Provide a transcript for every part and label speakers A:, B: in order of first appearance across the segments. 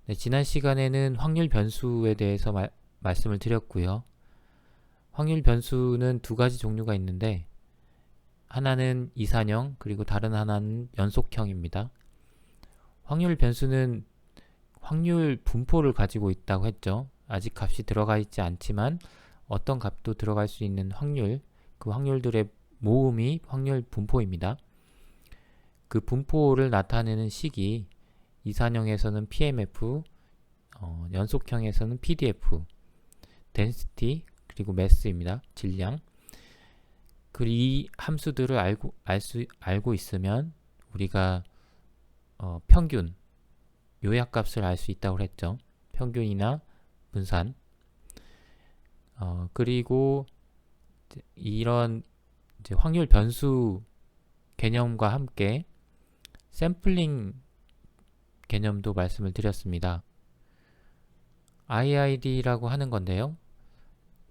A: 네, 지난 시간에는 확률 변수에 대해서 말씀을 드렸고요. 확률 변수는 두 가지 종류가 있는데 하나는 이산형 그리고 다른 하나는 연속형입니다. 확률 변수는 확률 분포를 가지고 있다고 했죠. 아직 값이 들어가 있지 않지만 어떤 값도 들어갈 수 있는 확률, 그 확률들의 모음이 확률 분포입니다. 그 분포를 나타내는 식이 이산형에서는 PMF, 연속형에서는 PDF, density 그리고 mass입니다. 질량. 그 이 함수들을 알고 있으면 우리가 평균, 요약값을 알 수 있다고 했죠. 평균이나 분산. 그리고 이런 확률 변수 개념과 함께 샘플링 개념도 말씀을 드렸습니다. IID라고 하는 건데요.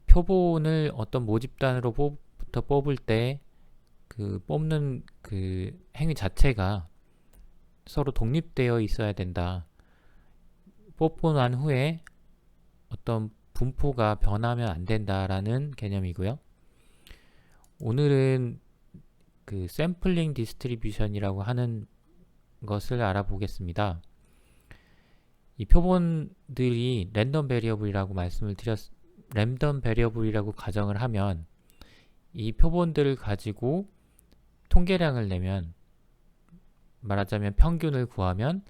A: 표본을 어떤 모집단으로 부터 뽑을 때 그 뽑는 그 행위 자체가 서로 독립되어 있어야 된다. 뽑고 난 후에 어떤 분포가 변하면 안 된다라는 개념이고요. 오늘은 그 샘플링 디스트리뷰션이라고 하는 것을 알아보겠습니다. 이 표본들이 랜덤 베리어블이라고 랜덤 베리어블이라고 가정을 하면 이 표본들을 가지고 통계량을 내면, 말하자면 평균을 구하면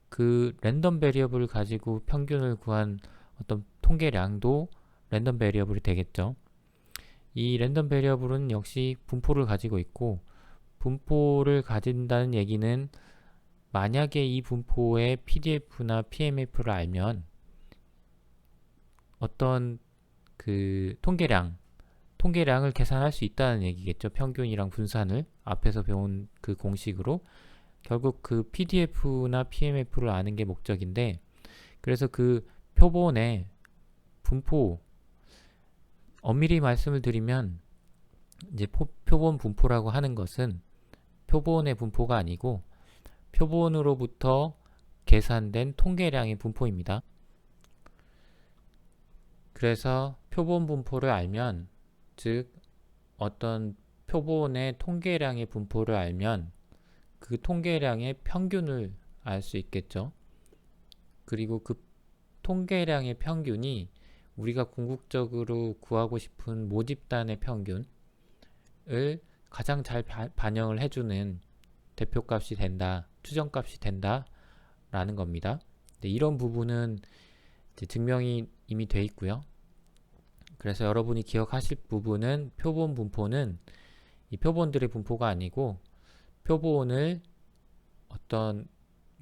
A: 그 랜덤 베리어블을 가지고 평균을 구한 어떤 통계량도 랜덤 베리어블이 되겠죠. 이 랜덤 베리어블은 역시 분포를 가지고 있고, 분포를 가진다는 얘기는 만약에 이 분포의 PDF나 PMF를 알면 어떤 그 통계량을 계산할 수 있다는 얘기겠죠. 평균이랑 분산을 앞에서 배운 그 공식으로 결국 그 PDF나 PMF를 아는 게 목적인데, 그래서 그 표본의 분포, 엄밀히 말씀을 드리면 이제 표본 분포라고 하는 것은 표본의 분포가 아니고 표본으로부터 계산된 통계량의 분포입니다. 그래서 표본 분포를 알면, 즉 어떤 표본의 통계량의 분포를 알면 그 통계량의 평균을 알 수 있겠죠. 그리고 그 통계량의 평균이 우리가 궁극적으로 구하고 싶은 모집단의 평균을 가장 잘 반영을 해주는 대표값이 된다, 추정값이 된다 라는 겁니다. 이런 부분은 증명이 이미 돼 있고요. 그래서 여러분이 기억하실 부분은 표본 분포는 이 표본들의 분포가 아니고 표본을 어떤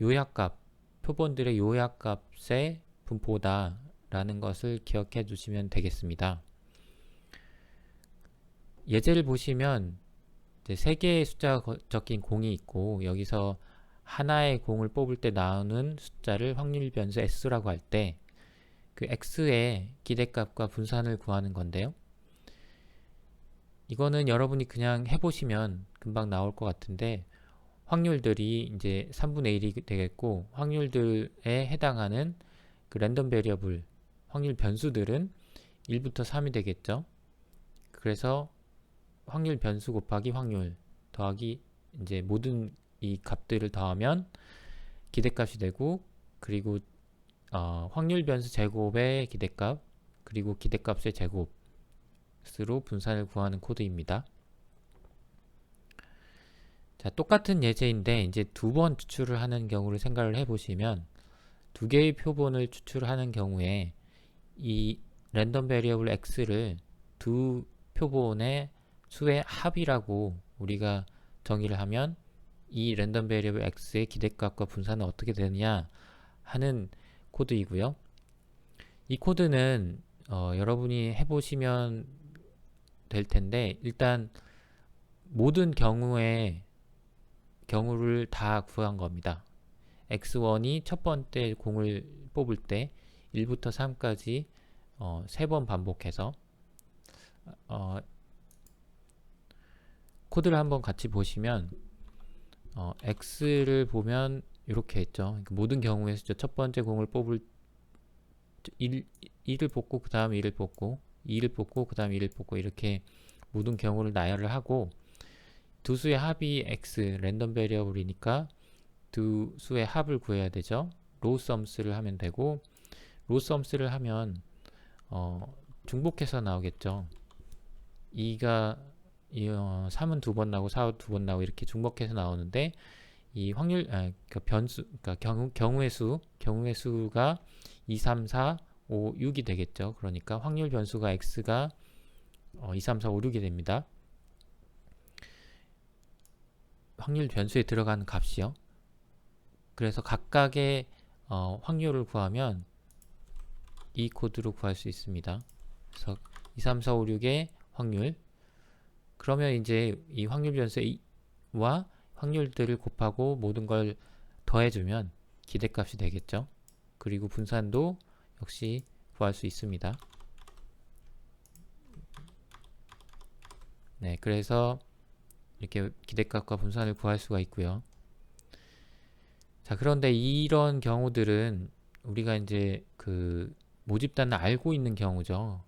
A: 요약값, 표본들의 요약값의 분포다 라는 것을 기억해 주시면 되겠습니다. 예제를 보시면 3개의 숫자가 적힌 공이 있고, 여기서 하나의 공을 뽑을 때 나오는 숫자를 확률 변수 S라고 할 때 그 X의 기대값과 분산을 구하는 건데요. 이거는 여러분이 그냥 해보시면 금방 나올 것 같은데, 확률들이 이제 3분의 1이 되겠고, 확률들에 해당하는 그 랜덤 베리어블, 확률 변수들은 1부터 3이 되겠죠. 그래서 확률 변수 곱하기 확률 더하기 이제 모든 이 값들을 더하면 기대값이 되고, 그리고 확률 변수 제곱의 기대값 그리고 기대값의 제곱으로 분산을 구하는 코드입니다. 자, 똑같은 예제인데 이제 2번 추출을 하는 경우를 생각을 해보시면, 2개의 표본을 추출하는 경우에 이 랜덤 베리어블 x를 두 표본의 수의 합이라고 우리가 정의를 하면 이 랜덤 베리어블 x의 기대값과 분산은 어떻게 되느냐 하는 코드이고요. 이 코드는 여러분이 해보시면 될 텐데, 일단 모든 경우를 다 구한 겁니다. x1이 첫 번째 공을 뽑을 때 1부터 3까지 3번 반복해서 코드를 한번 같이 보시면 x를 보면 이렇게 했죠. 그러니까 모든 경우에서 첫 번째 공을 뽑을 1을 뽑고 그 다음 1을 뽑고 2를 뽑고 그 다음 1을 뽑고 이렇게 모든 경우를 나열을 하고 두 수의 합이 x 랜덤 베리어블이니까 두 수의 합을 구해야 되죠. 로우 썸스를 하면 되고 로우 썸스를 하면 중복해서 나오겠죠. 2가 3은 두 번 나오고 4은 두 번 나오고 이렇게 중복해서 나오는데 이 확률 그 변수 그러니까 경우의 수가 2, 3, 4, 5, 6이 되겠죠. 그러니까 확률 변수가 x가 2, 3, 4, 5, 6이 됩니다. 확률 변수에 들어가는 값이요. 그래서 각각의 확률을 구하면 이 코드로 구할 수 있습니다. 그래서 2, 3, 4, 5, 6의 확률. 그러면 이제 이 확률 변수와 확률들을 곱하고 모든 걸 더해주면 기대값이 되겠죠. 그리고 분산도 역시 구할 수 있습니다. 네, 그래서 이렇게 기대값과 분산을 구할 수가 있고요. 자, 그런데 이런 경우들은 우리가 이제 그 모집단을 알고 있는 경우죠.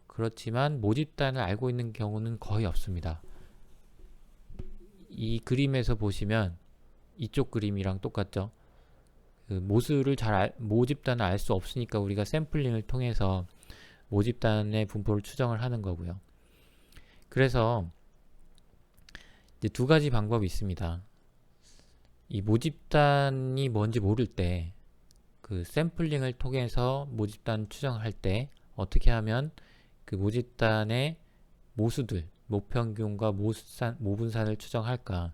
A: 그렇지만 모집단을 알고 있는 경우는 거의 없습니다. 이 그림에서 보시면 이쪽 그림이랑 똑같죠. 그 모집단을 알 수 없으니까 우리가 샘플링을 통해서 모집단의 분포를 추정을 하는 거고요. 그래서 이제 두 가지 방법이 있습니다. 이 모집단이 뭔지 모를 때 그 샘플링을 통해서 모집단 추정할 때 어떻게 하면 그 모집단의 모수들, 모평균과 모분산을 추정할까?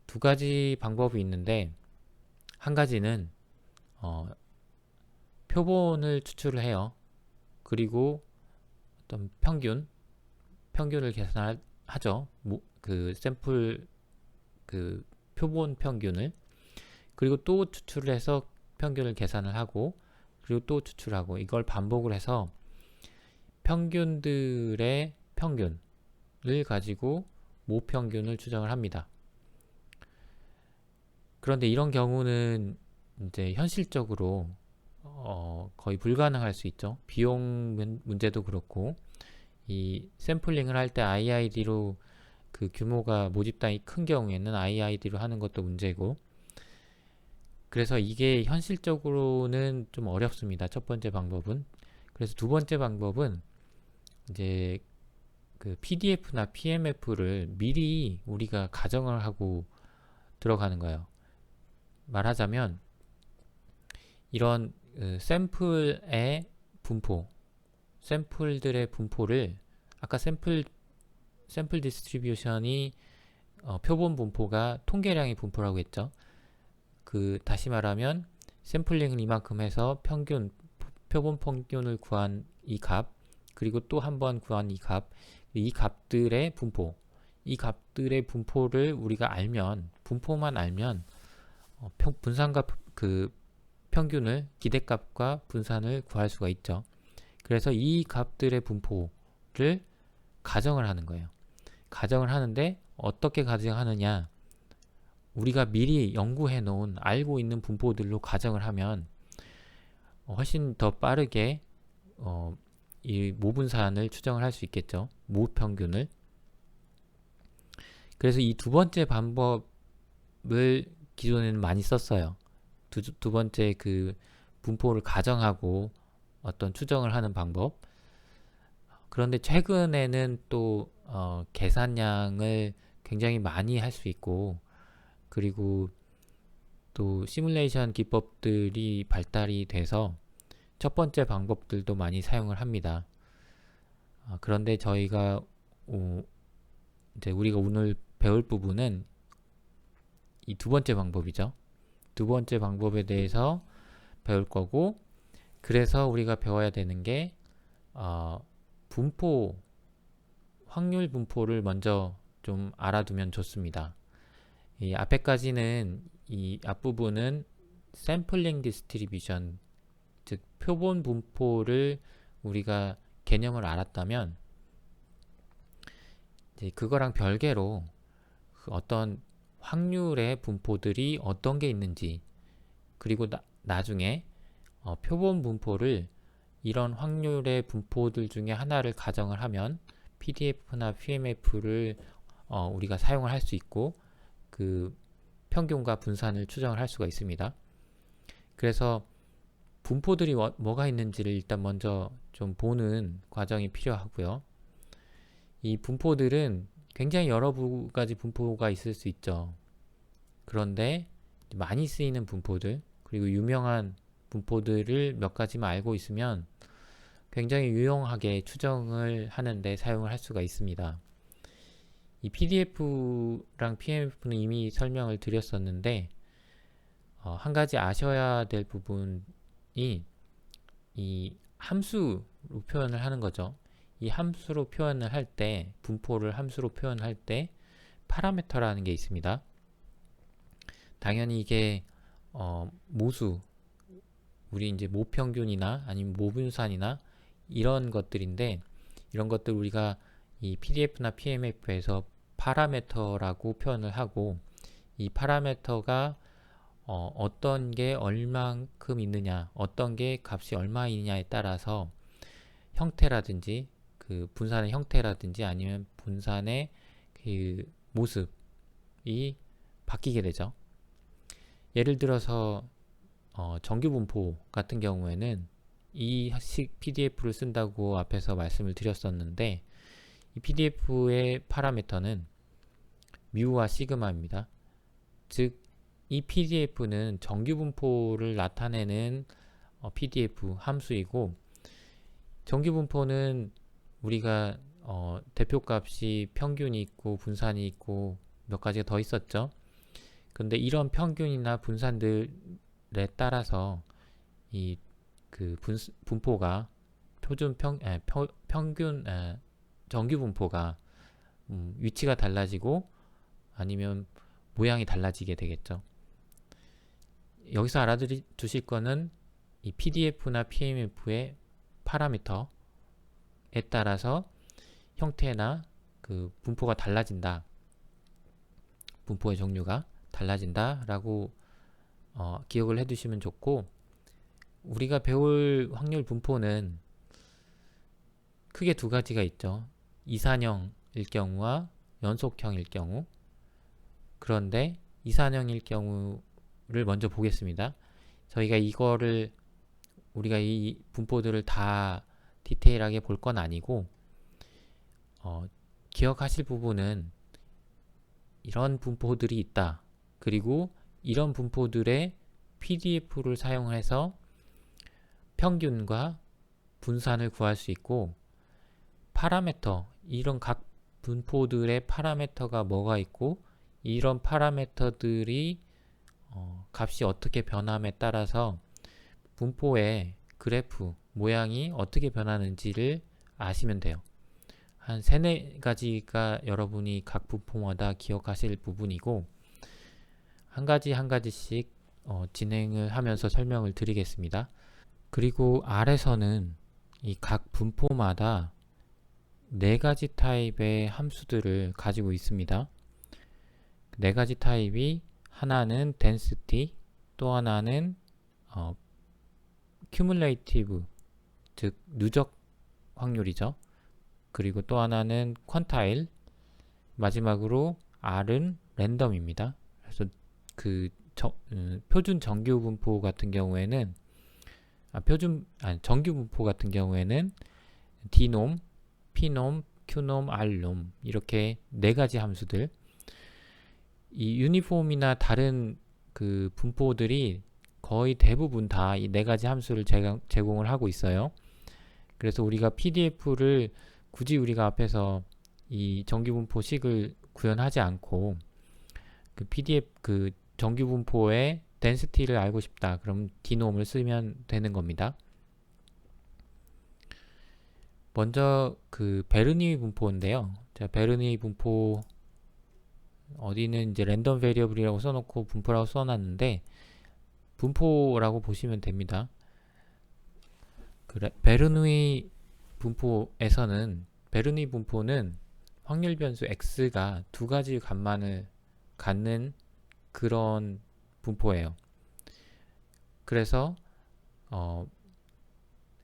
A: 두 가지 방법이 있는데 한 가지는 표본을 추출을 해요. 그리고 어떤 평균을 계산하죠. 그 샘플 그 표본 평균을. 그리고 또 추출을 해서 평균을 계산을 하고 그리고 또 추출하고 이걸 반복을 해서 평균들의 평균을 가지고 모평균을 추정을 합니다. 그런데 이런 경우는 이제 현실적으로 거의 불가능할 수 있죠. 비용 문제도 그렇고 이 샘플링을 할 때 IID로 그 규모가 모집단이 큰 경우에는 IID로 하는 것도 문제고 그래서 이게 현실적으로는 좀 어렵습니다. 첫 번째 방법은. 그래서 두 번째 방법은 이제 그 PDF나 PMF를 미리 우리가 가정을 하고 들어가는 거예요. 말하자면 이런 샘플의 분포, 샘플들의 분포를 아까 샘플 디스트리뷰션이 표본 분포가 통계량의 분포라고 했죠. 그 다시 말하면 샘플링을 이만큼 해서 표본 평균을 구한 이 값, 그리고 또 한 번 구한 이 값, 이 값들의 분포를 우리가 알면 분포만 알면 분산과 그 평균을 기대값과 분산을 구할 수가 있죠. 그래서 이 값들의 분포를 가정을 하는 거예요. 가정을 하는데 어떻게 가정하느냐? 우리가 미리 연구해 놓은 알고 있는 분포들로 가정을 하면 훨씬 더 빠르게 이 모분산을 추정을 할 수 있겠죠. 모평균을. 그래서 이 두 번째 방법을 기존에는 많이 썼어요. 두 번째 그 분포를 가정하고 어떤 추정을 하는 방법. 그런데 최근에는 또 계산량을 굉장히 많이 할 수 있고 그리고 또 시뮬레이션 기법들이 발달이 돼서 첫 번째 방법들도 많이 사용을 합니다. 그런데 저희가 이제 우리가 오늘 배울 부분은 이 두 번째 방법이죠. 두 번째 방법에 대해서 배울 거고 그래서 우리가 배워야 되는 게 확률 분포를 먼저 좀 알아두면 좋습니다. 이 앞에까지는 이 앞부분은 샘플링 디스트리뷰션 즉 표본 분포를 우리가 개념을 알았다면 이제 그거랑 별개로 어떤 확률의 분포들이 어떤 게 있는지, 그리고 나중에 표본 분포를 이런 확률의 분포들 중에 하나를 가정을 하면 PDF나 PMF를 우리가 사용을 할 수 있고 그 평균과 분산을 추정을 할 수가 있습니다. 그래서 분포들이 뭐가 있는지를 일단 먼저 좀 보는 과정이 필요하고요. 이 분포들은 굉장히 여러 가지 분포가 있을 수 있죠. 그런데 많이 쓰이는 분포들, 그리고 유명한 분포들을 몇 가지만 알고 있으면 굉장히 유용하게 추정을 하는데 사용을 할 수가 있습니다. 이 PDF랑 PMF는 이미 설명을 드렸었는데 한 가지 아셔야 될 부분이 이 함수로 표현을 하는 거죠. 이 함수로 표현을 할 때, 분포를 함수로 표현할 때 파라미터라는 게 있습니다. 당연히 이게 모수, 우리 이제 모평균이나 아니면 모분산이나 이런 것들인데, 이런 것들 우리가 이 PDF나 PMF에서 파라미터라고 표현을 하고, 이 파라미터가 어떤 게 얼만큼 있느냐, 어떤 게 값이 얼마이냐에 따라서 형태라든지 그 분산의 형태라든지 아니면 분산의 그 모습이 바뀌게 되죠. 예를 들어서 정규 분포 같은 경우에는 이 PDF를 쓴다고 앞에서 말씀을 드렸었는데, 이 PDF의 파라미터는 뮤와 시그마입니다. 즉, 이 PDF는 정규 분포를 나타내는 PDF 함수이고, 정규 분포는 우리가 대표값이 평균이 있고 분산이 있고 몇 가지가 더 있었죠. 근데 이런 평균이나 분산들에 따라서 이 그 분포가 평균 정규 분포가 위치가 달라지고 아니면 모양이 달라지게 되겠죠. 여기서 알아두실 거는 이 PDF나 PMF의 파라미터에 따라서 형태나 그 분포가 달라진다. 분포의 종류가 달라진다 라고 기억을 해 두시면 좋고, 우리가 배울 확률 분포는 크게 두 가지가 있죠. 이산형일 경우와 연속형일 경우. 그런데 이산형일 경우를 먼저 보겠습니다. 저희가 우리가 이 분포들을 다 디테일하게 볼 건 아니고 기억하실 부분은 이런 분포들이 있다. 그리고 이런 분포들의 PDF를 사용해서 평균과 분산을 구할 수 있고, 파라미터, 이런 각 분포들의 파라미터가 뭐가 있고, 이런 파라미터들이 값이 어떻게 변함에 따라서 분포의 그래프 모양이 어떻게 변하는지를 아시면 돼요. 한 3-4가지가 여러분이 각 분포마다 기억하실 부분이고, 한 가지씩 진행을 하면서 설명을 드리겠습니다. 그리고 아래서는 이 각 분포마다 4가지 타입의 함수들을 가지고 있습니다. 4가지 타입이, 하나는 density, 또 하나는 cumulative, 즉 누적 확률이죠. 그리고 또 하나는 quantile, 마지막으로 R은 랜덤입니다. 그래서 그 표준 정규 분포 같은 경우에는 정규 분포 같은 경우에는 dnom, pnom, qnom, rnom 이렇게 4가지 함수들, 이 유니폼이나 다른 그 분포들이 거의 대부분 다 이 4가지 함수를 제공을 하고 있어요. 그래서 우리가 PDF를 굳이 우리가 앞에서 이 정규 분포식을 구현하지 않고 그 PDF 그 정규 분포의 density를 알고 싶다. 그럼 dnom을 쓰면 되는 겁니다. 먼저 그 베르니 분포인데요. 자, 베르니 분포 어디는 이제 랜덤 베리어블이라고 써놓고 분포라고 써놨는데 분포라고 보시면 됩니다. 베르니 분포에서는 베르니 분포는 확률 변수 x가 2가지 값만을 갖는 그런 분포예요. 그래서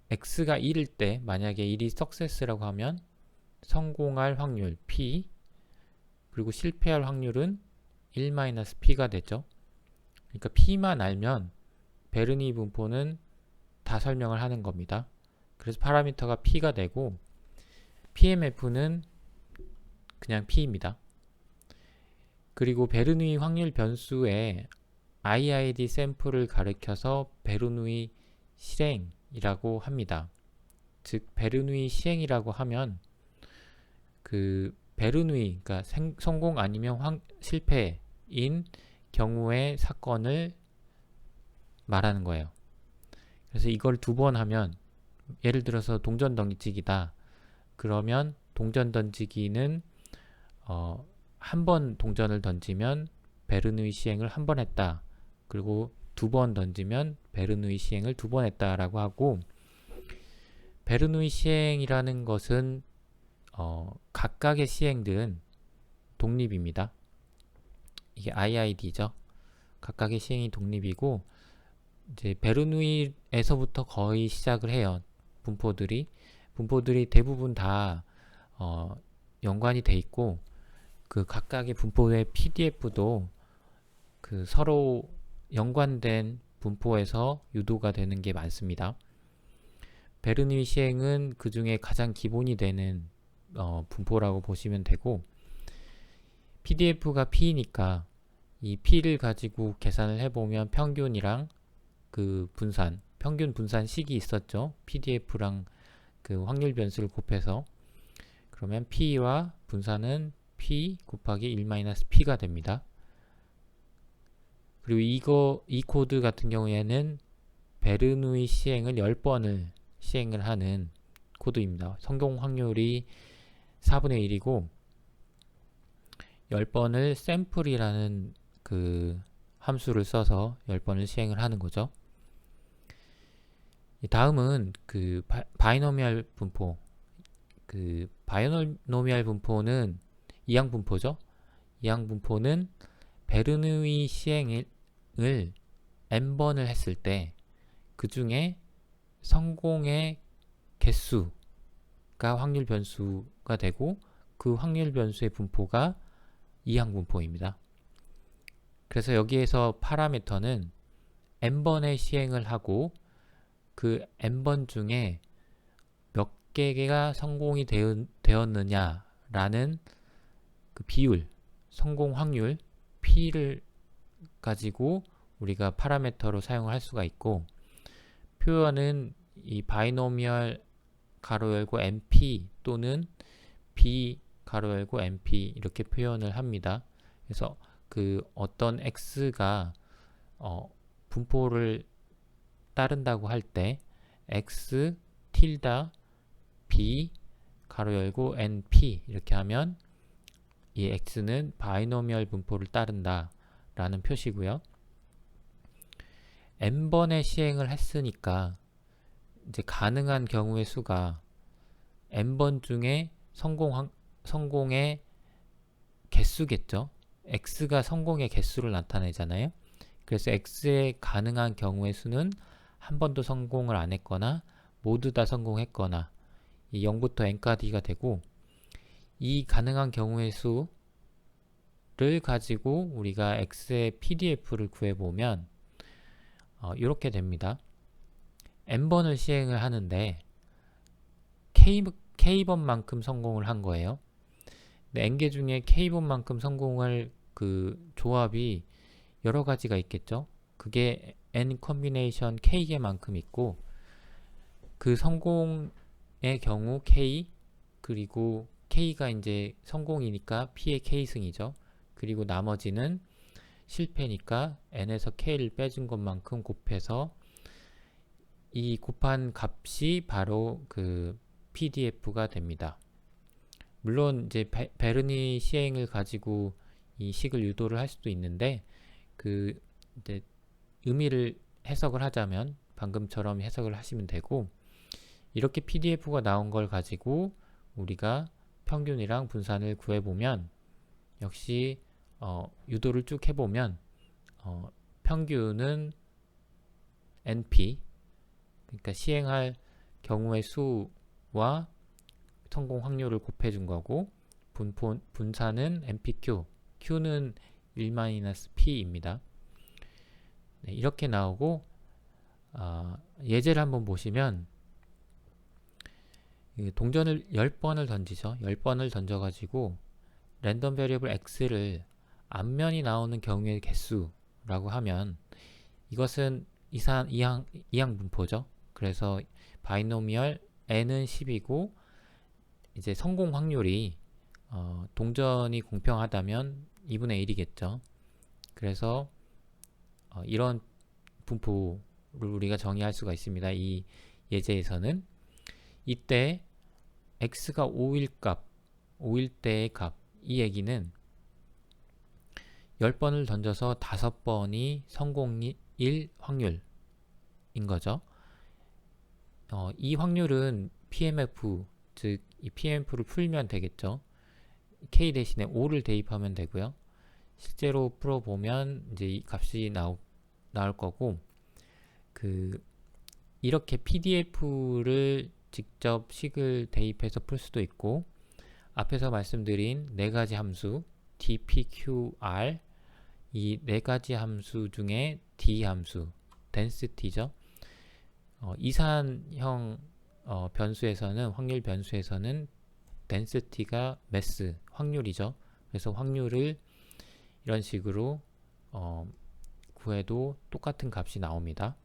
A: x가 1일 때 만약에 1이 success라고 하면 성공할 확률 p, 그리고 실패할 확률은 1-p가 되죠. 그러니까 p만 알면 베르니 분포는 다 설명을 하는 겁니다. 그래서 파라미터가 p가 되고 PMF는 그냥 p입니다. 그리고 베르누이 확률 변수에 IID 샘플을 가리켜서 베르누이 실행이라고 합니다. 즉 베르누이 시행이라고 하면 그 베르누이, 그러니까 성공 아니면 실패인 경우의 사건을 말하는 거예요. 그래서 이걸 2번 하면, 예를 들어서 동전 던지기다. 그러면 동전 던지기는 한 번 동전을 던지면 베르누이 시행을 한 번 했다. 그리고 2번 던지면 베르누이 시행을 2번 했다라고 하고, 베르누이 시행이라는 것은 각각의 시행들은 독립입니다. 이게 IID죠. 각각의 시행이 독립이고, 이제 베르누이에서부터 거의 시작을 해요. 분포들이 대부분 다 연관이 돼 있고, 그 각각의 분포의 PDF도 그 서로 연관된 분포에서 유도가 되는 게 많습니다. 베르누이 시행은 그 중에 가장 기본이 되는 분포라고 보시면 되고, PDF가 P니까 이 P를 가지고 계산을 해보면 평균이랑 그 평균 분산식이 있었죠. PDF랑 그 확률 변수를 곱해서, 그러면 P와 분산은 P 곱하기 1-P가 됩니다. 그리고 이 코드 같은 경우에는 베르누이 시행을 10번을 시행을 하는 코드입니다. 성공 확률이 4분의 1이고 10번을 샘플이라는 그 함수를 써서 10번을 시행을 하는 거죠. 다음은 그 바이노미얼 분포. 그 바이노미얼 분포는 이항 분포죠. 이항 분포는 베르누이 시행을 n번을 했을 때 그 중에 성공의 개수가 확률 변수가 되고, 그 확률 변수의 분포가 이항 분포입니다. 그래서 여기에서 파라미터는 n번의 시행을 하고 그 n번 중에 몇 개가 성공이 되었느냐라는 그 비율, 성공 확률 P를 가지고 우리가 파라미터로 사용을 할 수가 있고, 표현은 이 바이노미얼 가로 열고 NP 또는 B 가로 열고 NP 이렇게 표현을 합니다. 그래서 그 어떤 X가 분포를 따른다고 할 때 X 틸다 B 가로 열고 NP 이렇게 하면 이 X는 바이노미얼 분포를 따른다 라는 표시고요. n번의 시행을 했으니까 이제 가능한 경우의 수가 n번 중에 성공의 개수겠죠. x가 성공의 개수를 나타내잖아요. 그래서 x의 가능한 경우의 수는 한 번도 성공을 안 했거나 모두 다 성공했거나 이 0부터 n까지가 되고, 이 가능한 경우의 수를 가지고 우리가 x의 PDF를 구해보면 이렇게 됩니다. n번을 시행을 하는데 k번만큼 성공을 한 거예요. 근데 n개 중에 k번만큼 성공할 그 조합이 여러 가지가 있겠죠. 그게 n 컴비네이션 k개만큼 있고, 그 성공의 경우 k, 그리고 k가 이제 성공이니까 p의 k승이죠. 그리고 나머지는 실패니까 n에서 k를 빼준 것만큼 곱해서 이 곱한 값이 바로 그 PDF가 됩니다. 물론 이제 베르니 시행을 가지고 이 식을 유도를 할 수도 있는데, 그 이제 의미를 해석을 하자면 방금처럼 해석을 하시면 되고, 이렇게 PDF가 나온 걸 가지고 우리가 평균이랑 분산을 구해보면 역시 유도를 쭉 해보면 평균은 NP, 그러니까 시행할 경우의 수와 성공 확률을 곱해준 거고, 분산은 NPQ, Q는 1-P입니다. 네, 이렇게 나오고, 예제를 한번 보시면 동전을 10번을 던지죠. 10번을 던져가지고 랜덤 베리어블 x를 앞면이 나오는 경우의 개수라고 하면, 이것은 이항 분포죠. 그래서 바이노미얼 n은 10이고 이제 성공 확률이 동전이 공평하다면 2분의 1이겠죠. 그래서 이런 분포를 우리가 정의할 수가 있습니다. 이 예제에서는 이때 x가 5일 때의 값, 이 얘기는 10번을 던져서 5번이 성공일 확률인 거죠. 이 확률은 PMF, 즉 이 PMF를 풀면 되겠죠. K 대신에 5를 대입하면 되고요. 실제로 풀어보면 이제 이 값이 나올 거고, 이렇게 PDF를 직접 식을 대입해서 풀 수도 있고, 앞에서 말씀드린 4가지 함수 dpqr, 이 4가지 함수 중에 d 함수, density죠. 이산형 변수에서는, 확률 변수에서는 density가 mass, 확률이죠. 그래서 확률을 이런 식으로 구해도 똑같은 값이 나옵니다.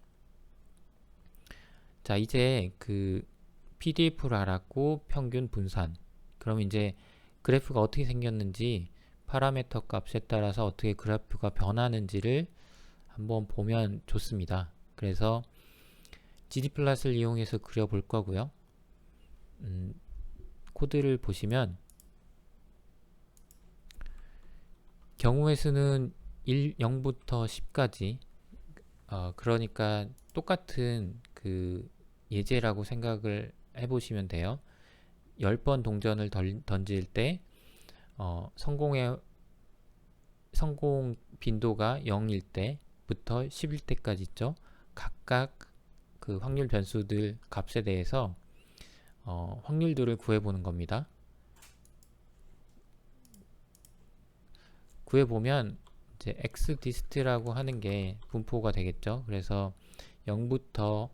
A: 자, 이제 PDF를 알았고 평균 분산, 그럼 이제 그래프가 어떻게 생겼는지, 파라미터 값에 따라서 어떻게 그래프가 변하는지를 한번 보면 좋습니다. 그래서 ggplot을 이용해서 그려볼 거고요. 코드를 보시면 경우의 수는 0부터 10까지, 그러니까 똑같은 예제라고 생각을 해보시면 돼요. 10번 동전을 던질 때 성공 빈도가 0일 때부터 10일 때까지 있죠. 각각 그 확률 변수들 값에 대해서 확률들을 구해보는 겁니다. 구해보면 이제 xdist라고 하는 게 분포가 되겠죠. 그래서 0부터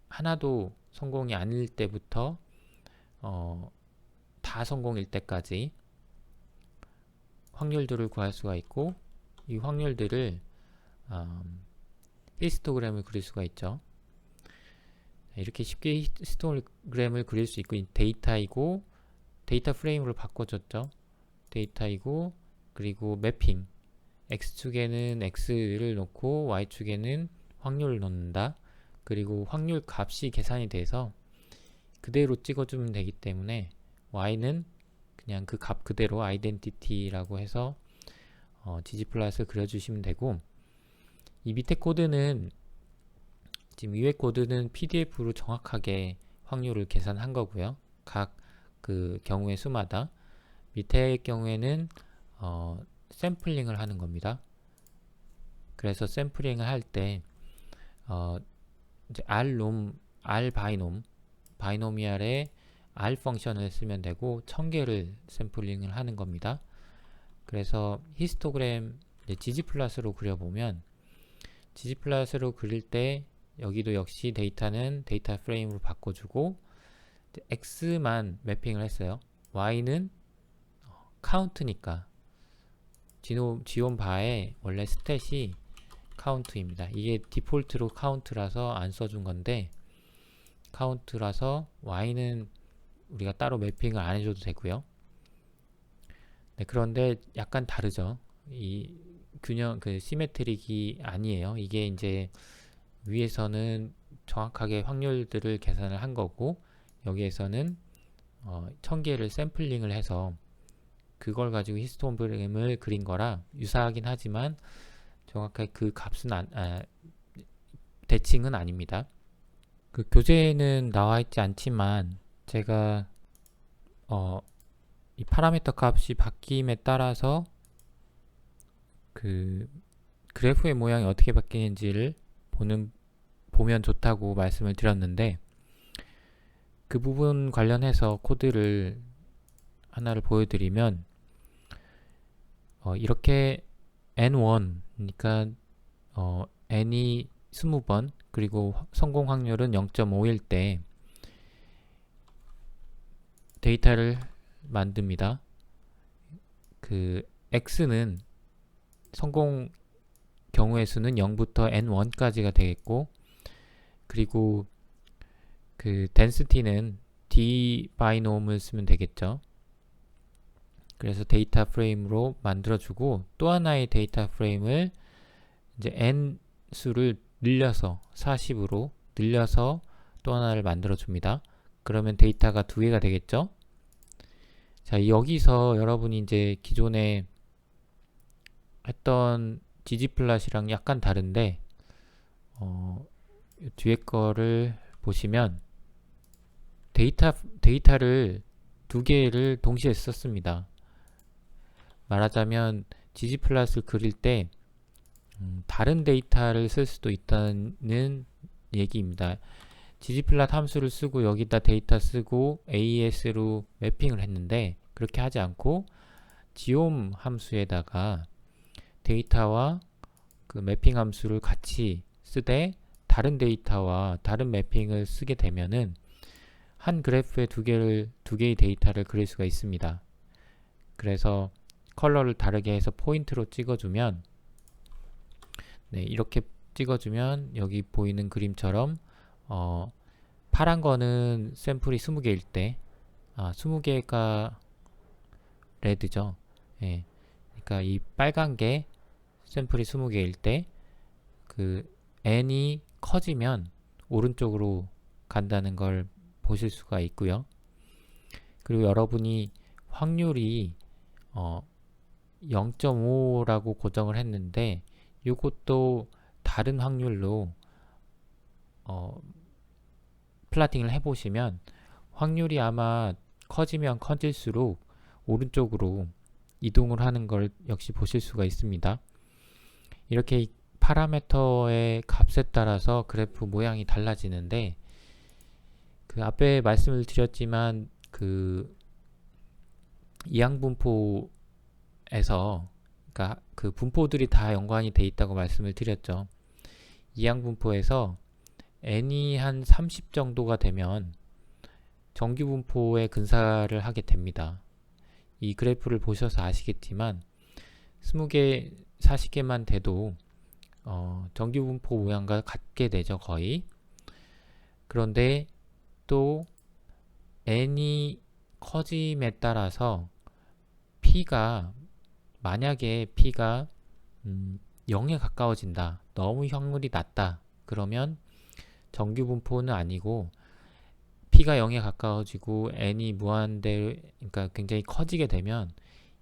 A: 하나도 성공이 아닐 때부터 다 성공일 때까지 확률들을 구할 수가 있고, 이 확률들을 히스토그램을 그릴 수가 있죠. 이렇게 쉽게 히스토그램을 그릴 수 있고, 데이터이고, 데이터 프레임으로 바꿔줬죠. 데이터이고, 그리고 매핑, x축에는 x를 놓고 y축에는 확률을 넣는다. 그리고 확률 값이 계산이 돼서 그대로 찍어주면 되기 때문에 y는 그냥 그 값 그대로 아이덴티티라고 해서 ggplot을 그려주시면 되고, 이 밑에 코드는, 지금 위에 코드는 PDF로 정확하게 확률을 계산한 거고요. 각 경우의 수마다. 밑에 경우에는 샘플링을 하는 겁니다. 그래서 샘플링을 할 때 이제 바이노미알의 R 펑션을 쓰면 되고 1000개를 샘플링을 하는 겁니다. 그래서 히스토그램 ggplot으로 그려보면, ggplot으로 그릴 때 여기도 역시 데이터는 데이터 프레임으로 바꿔주고 x만 매핑을 했어요. y는 카운트니까 지온 바에 원래 스탯이 카운트입니다. 이게 디폴트로 카운트라서 안 써준 건데, 카운트라서 y는 우리가 따로 매핑을 안 해줘도 되고요. 네, 그런데 약간 다르죠. 이 균형, 시메트릭이 아니에요. 이게 이제 위에서는 정확하게 확률들을 계산을 한 거고, 여기에서는 1000개를 샘플링을 해서 그걸 가지고 히스토그램을 그린 거라 유사하긴 하지만 정확하게 그 값은 대칭은 아닙니다. 교재에는 나와 있지 않지만 제가 이 파라미터 값이 바뀜에 따라서 그 그래프의 모양이 어떻게 바뀌는지를 보면 좋다고 말씀을 드렸는데, 그 부분 관련해서 코드를 하나를 보여드리면, 이렇게 n1, 그러니까 n이 20번, 그리고 성공 확률은 0.5일 때 데이터를 만듭니다. 그 x는 성공 경우의 수는 0부터 n1까지가 되겠고, 그리고 그 density는 d 바이놈을 쓰면 되겠죠. 그래서 데이터 프레임으로 만들어주고, 또 하나의 데이터 프레임을 이제 n 수를 늘려서 40으로 늘려서 또 하나를 만들어줍니다. 그러면 데이터가 두 개가 되겠죠. 자, 여기서 여러분이 이제 기존에 했던 ggplot이랑 약간 다른데, 뒤에 거를 보시면 데이터를 두 개를 동시에 썼습니다. 말하자면 ggplot을 그릴 때 다른 데이터를 쓸 수도 있다는 얘기입니다. ggplot 함수를 쓰고 여기다 데이터 쓰고 AES로 매핑을 했는데, 그렇게 하지 않고 geom 함수에다가 데이터와 그 매핑 함수를 같이 쓰되 다른 데이터와 다른 매핑을 쓰게 되면은 한 그래프에 두 개의 데이터를 그릴 수가 있습니다. 그래서 컬러를 다르게 해서 포인트로 찍어주면, 네, 이렇게 찍어주면 여기 보이는 그림처럼 파란 거는 샘플이 20개일 때, 20개가 레드죠. 예. 그러니까 이 빨간 게 샘플이 20개일 때, 그 n이 커지면 오른쪽으로 간다는 걸 보실 수가 있고요. 그리고 여러분이 확률이 0.5라고 고정을 했는데, 이것도 다른 확률로 플라팅을 해보시면 확률이 아마 커지면 커질수록 오른쪽으로 이동을 하는 걸 역시 보실 수가 있습니다. 이렇게 파라미터의 값에 따라서 그래프 모양이 달라지는데, 그 앞에 말씀을 드렸지만 그 이항분포에서, 그러니까 그 분포들이 다 연관이 돼 있다고 말씀을 드렸죠. 이항분포에서 n이 한 30 정도가 되면 정규분포에 근사를 하게 됩니다. 이 그래프를 보셔서 아시겠지만 20개, 40개만 돼도 정규분포 모양과 같게 되죠, 거의. 그런데 또 n이 커짐에 따라서 만약에 p가 0에 가까워진다, 너무 확률이 낮다, 그러면 정규분포는 아니고 p가 0에 가까워지고 n이 그러니까 굉장히 커지게 되면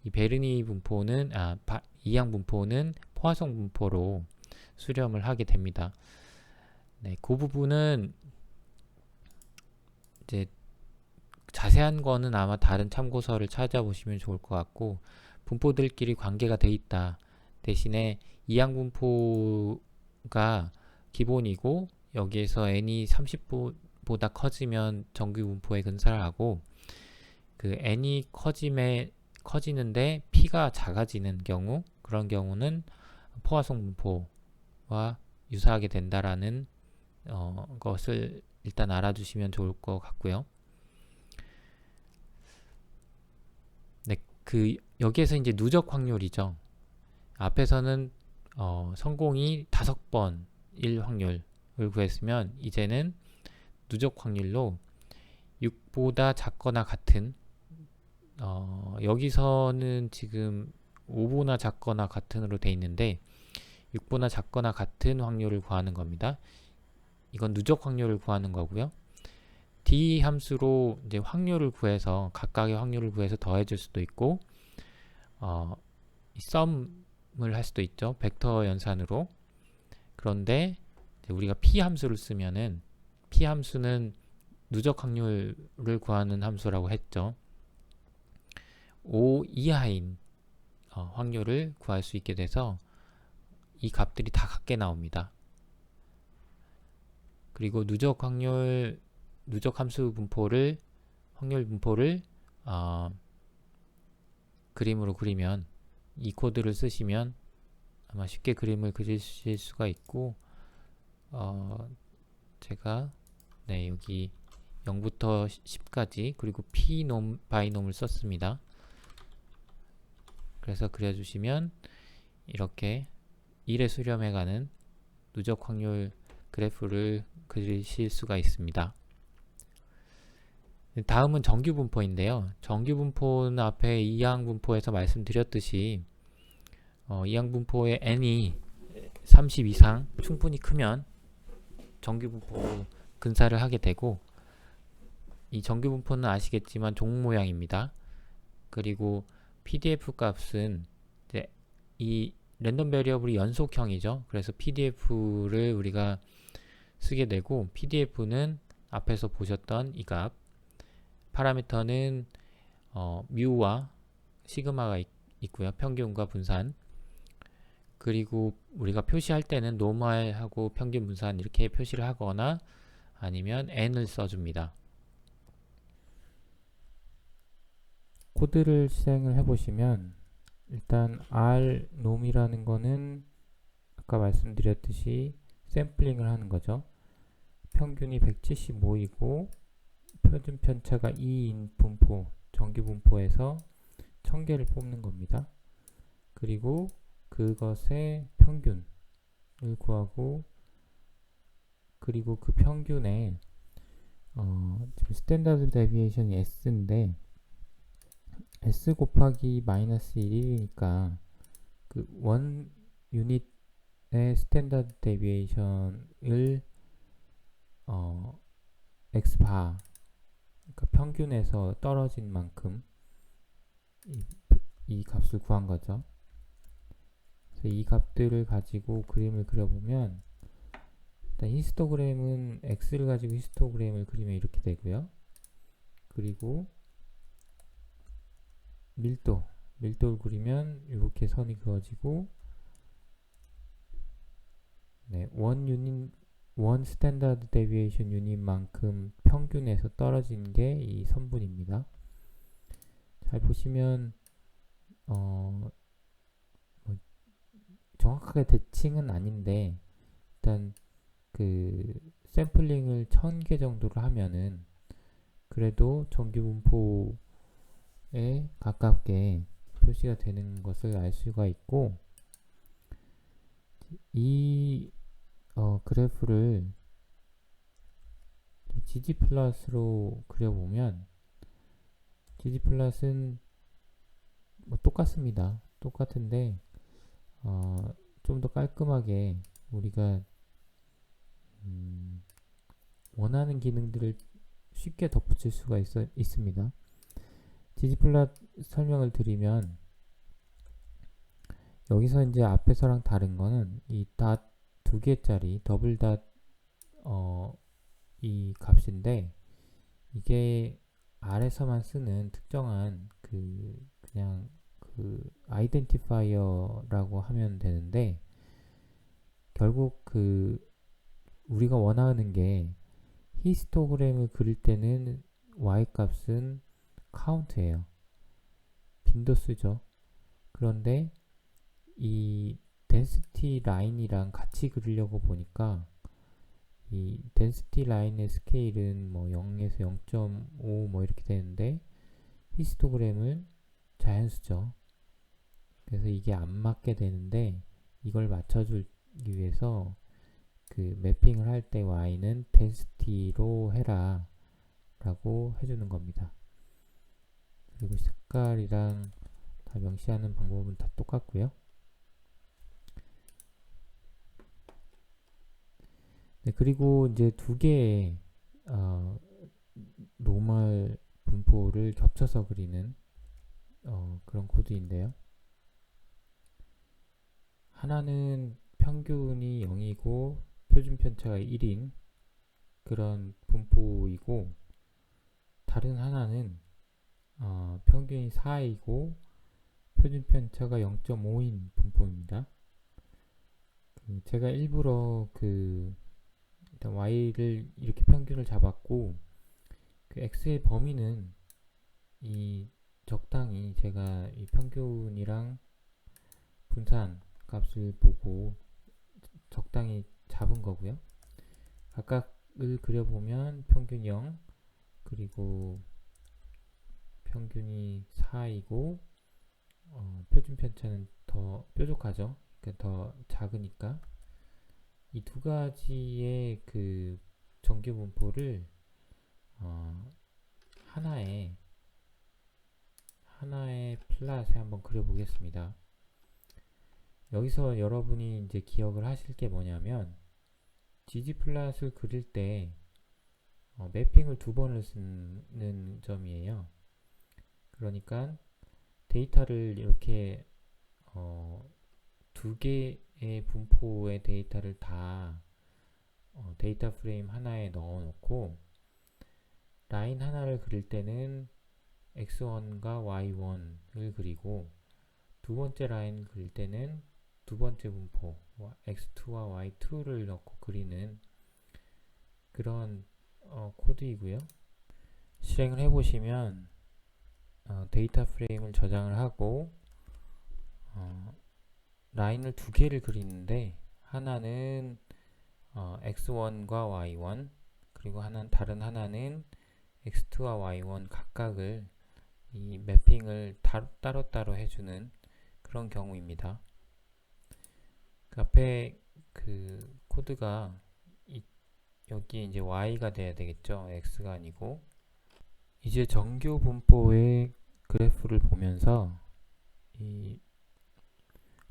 A: 이 베르니 분포는 이항 분포는 포화송 분포로 수렴을 하게 됩니다. 네, 그 부분은 이제 자세한 거는 아마 다른 참고서를 찾아보시면 좋을 것 같고, 분포들끼리 관계가 돼 있다, 대신에 이항 분포가 기본이고 여기에서 n이 30보다 커지면 정규 분포에 근사를 하고, 그 n이 커지는데 p가 작아지는 경우, 그런 경우는 포화송 분포와 유사하게 된다라는 것을 일단 알아두시면 좋을 것 같고요. 네, 여기에서 이제 누적 확률이죠. 앞에서는 성공이 5번일 확률을 구했으면, 이제는 누적 확률로 6보다 작거나 같은, 여기서는 지금 5보다 작거나 같은으로 돼 있는데 6보다 작거나 같은 확률을 구하는 겁니다. 이건 누적 확률을 구하는 거고요. d 함수로 이제 확률을 구해서, 각각의 확률을 구해서 더해줄 수도 있고, 썸을 할 수도 있죠, 벡터 연산으로. 그런데 우리가 p 함수를 쓰면은, p 함수는 누적 확률을 구하는 함수라고 했죠. 5 이하인 확률을 구할 수 있게 돼서 이 값들이 다 같게 나옵니다. 그리고 누적 함수 분포를 확률 분포를 그림으로 그리면 이 코드를 쓰시면 아마 쉽게 그림을 그리실 수가 있고 제가 여기 0부터 10까지 그리고 pnom 바이놈을 썼습니다. 그래서 그려주시면 이렇게 1에 수렴해가는 누적 확률 그래프를 그리실 수가 있습니다. 다음은 정규 분포인데요. 정규 분포는 앞에 이항 분포에서 말씀드렸듯이 이항 분포의 n이 30 이상 충분히 크면 정규 분포로 근사를 하게 되고, 이 정규 분포는 아시겠지만 종 모양입니다. 그리고 pdf 값은 이제 이 랜덤 베리어블이 연속형이죠. 그래서 pdf를 우리가 쓰게 되고, pdf는 앞에서 보셨던 이 값, 파라미터는 뮤와 시그마가 있고요. 평균과 분산. 그리고 우리가 표시할 때는 노멀하고 평균 분산 이렇게 표시를 하거나 아니면 n을 써줍니다. 코드를 실행을 해보시면 일단 rnom이라는 거는 아까 말씀드렸듯이 샘플링을 하는 거죠. 평균이 175이고 표준 편차가 2인 분포, 정규 분포에서 1000개를 뽑는 겁니다. 그리고 그것의 평균을 구하고, 그리고 그 평균에 지금 스탠다드 데비에이션이 S인데 S 곱하기 마이너스 1이니까 그 원 유닛의 스탠다드 데비에이션을 X바, 그러니까 평균에서 떨어진 만큼 이 값을 구한 거죠. 그래서 이 값들을 가지고 그림을 그려보면 일단 히스토그램은 X를 가지고 히스토그램을 그리면 이렇게 되고요. 그리고 밀도를 그리면 이렇게 선이 그어지고, 원 스탠다드 데비에이션 유닛만큼 평균에서 떨어진 게 이 선분입니다. 잘 보시면 정확하게 대칭은 아닌데 일단 그 샘플링을 1000개 정도를 하면은 그래도 정규 분포에 가깝게 표시가 되는 것을 알 수가 있고, 이 그래프를 ggplot으로 그려보면 ggplot은 뭐 똑같습니다. 똑같은데 좀 더 깔끔하게 우리가 원하는 기능들을 쉽게 덧붙일 수가 있습니다. ggplot 설명을 드리면, 여기서 이제 앞에서랑 다른 거는 이 닷 두 개짜리 더블 닷 이 값인데, 이게 R에서만 쓰는 특정한 그냥 아이덴티파이어라고 하면 되는데, 결국 우리가 원하는 게 히스토그램을 그릴 때는 y값은 카운트예요. 빈도수죠. 그런데 이 density 라인이랑 같이 그리려고 보니까 이 density 라인의 스케일은 뭐 0에서 0.5 뭐 이렇게 되는데 히스토그램을 자연수죠. 그래서 이게 안 맞게 되는데, 이걸 맞춰주기 위해서 그 매핑을 할 때 y는 density로 해라 라고 해주는 겁니다. 그리고 색깔이랑 다 명시하는 방법은 다 똑같고요. 그리고 이제 두 개의 노멀 분포를 겹쳐서 그리는 그런 코드인데요. 하나는 평균이 0이고 표준 편차가 1인 그런 분포이고, 다른 하나는 평균이 4이고 표준 편차가 0.5인 분포입니다. 제가 일부러 일단 y를 이렇게 평균을 잡았고 그 x의 범위는 이 적당히 제가 이 평균이랑 분산 값을 보고 적당히 잡은 거고요. 각각을 그려보면 평균 0 그리고 평균이 4이고 표준 편차는 더 뾰족하죠. 그러니까 더 작으니까 이 두 가지의 그 정규 분포를 하나의 플랫에 한번 그려보겠습니다. 여기서 여러분이 이제 기억을 하실 게 뭐냐면 gg플롯을 그릴 때 매핑을 두 번을 쓰는 점이에요. 그러니까 데이터를 이렇게 두 개의 분포의 데이터를 다 데이터 프레임 하나에 넣어 놓고 라인 하나를 그릴 때는 x1과 y1을 그리고 두 번째 라인 그릴 때는 두 번째 분포 x2와 y2를 넣고 그리는 그런 코드이고요. 실행을 해보시면 데이터 프레임을 저장을 하고 라인을 두 개를 그리는데 하나는 x1과 y1 그리고 다른 하나는 x2와 y1 각각을 이 매핑을 따로따로 해주는 그런 경우입니다. 그 앞에 그 코드가 여기 이제 y가 돼야 되겠죠. x가 아니고 이제 정규 분포의 그래프를 보면서 이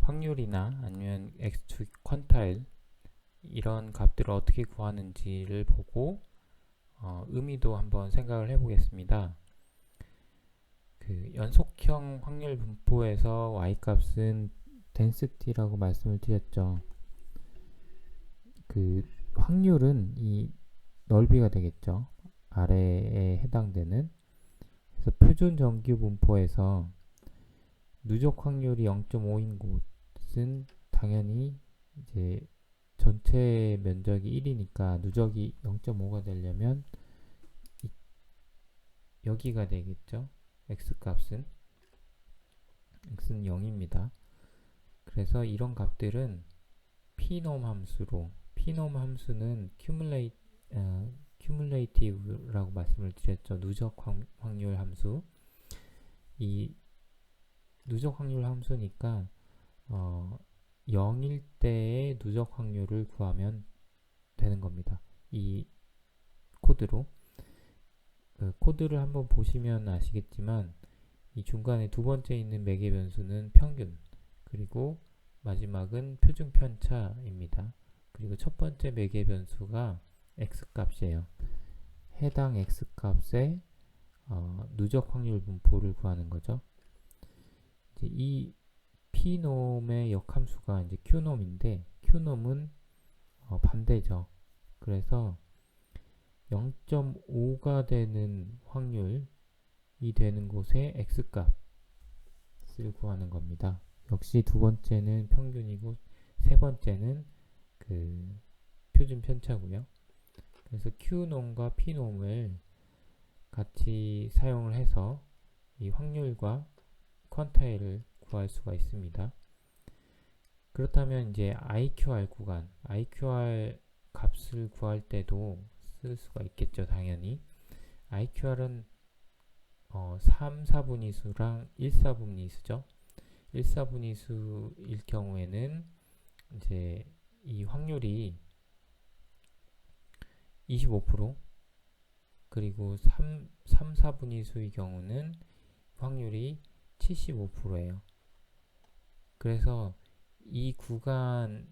A: 확률이나 아니면 x축 퀀타일 이런 값들을 어떻게 구하는지를 보고 의미도 한번 생각을 해보겠습니다. 그 연속형 확률 분포에서 y값은 density라고 말씀을 드렸죠. 그 확률은 이 넓이가 되겠죠. 아래에 해당되는. 그래서 표준 정규 분포에서 누적 확률이 0.5인 곳은 당연히 이제 전체 면적이 1이니까 누적이 0.5가 되려면 여기가 되겠죠. x값은 x는 0입니다. 그래서 이런 값들은 pnom 함수로 pnom 함수는 cumulative라고 말씀을 드렸죠. 누적 확률 함수. 이 누적 확률 함수니까 0일 때의 누적 확률을 구하면 되는 겁니다. 이 코드로 코드를 한번 보시면 아시겠지만 이 중간에 두 번째 있는 매개 변수는 평균 그리고 마지막은 표준 편차입니다. 그리고 첫 번째 매개 변수가 x값이에요. 해당 x값의 누적 확률 분포를 구하는 거죠. 이제 이 pnom의 역함수가 이제 qnom인데 qnom은 반대죠. 그래서 0.5가 되는 확률이 되는 곳에 x값을 구하는 겁니다. 역시 두 번째는 평균이고 세 번째는 그 표준 편차고요. 그래서 qnom과 pnom을 같이 사용을 해서 이 확률과 퀀타일을 구할 수가 있습니다. 그렇다면 이제 IQR 구간, IQR 값을 구할 때도 쓸 수가 있겠죠. 당연히 IQR은 3, 4분위수랑 1, 4분위수죠. 1, 4분위수일 경우에는 이제 이 확률이 25% 그리고 3, 4분위수의 경우는 확률이 75%예요. 그래서 이 구간의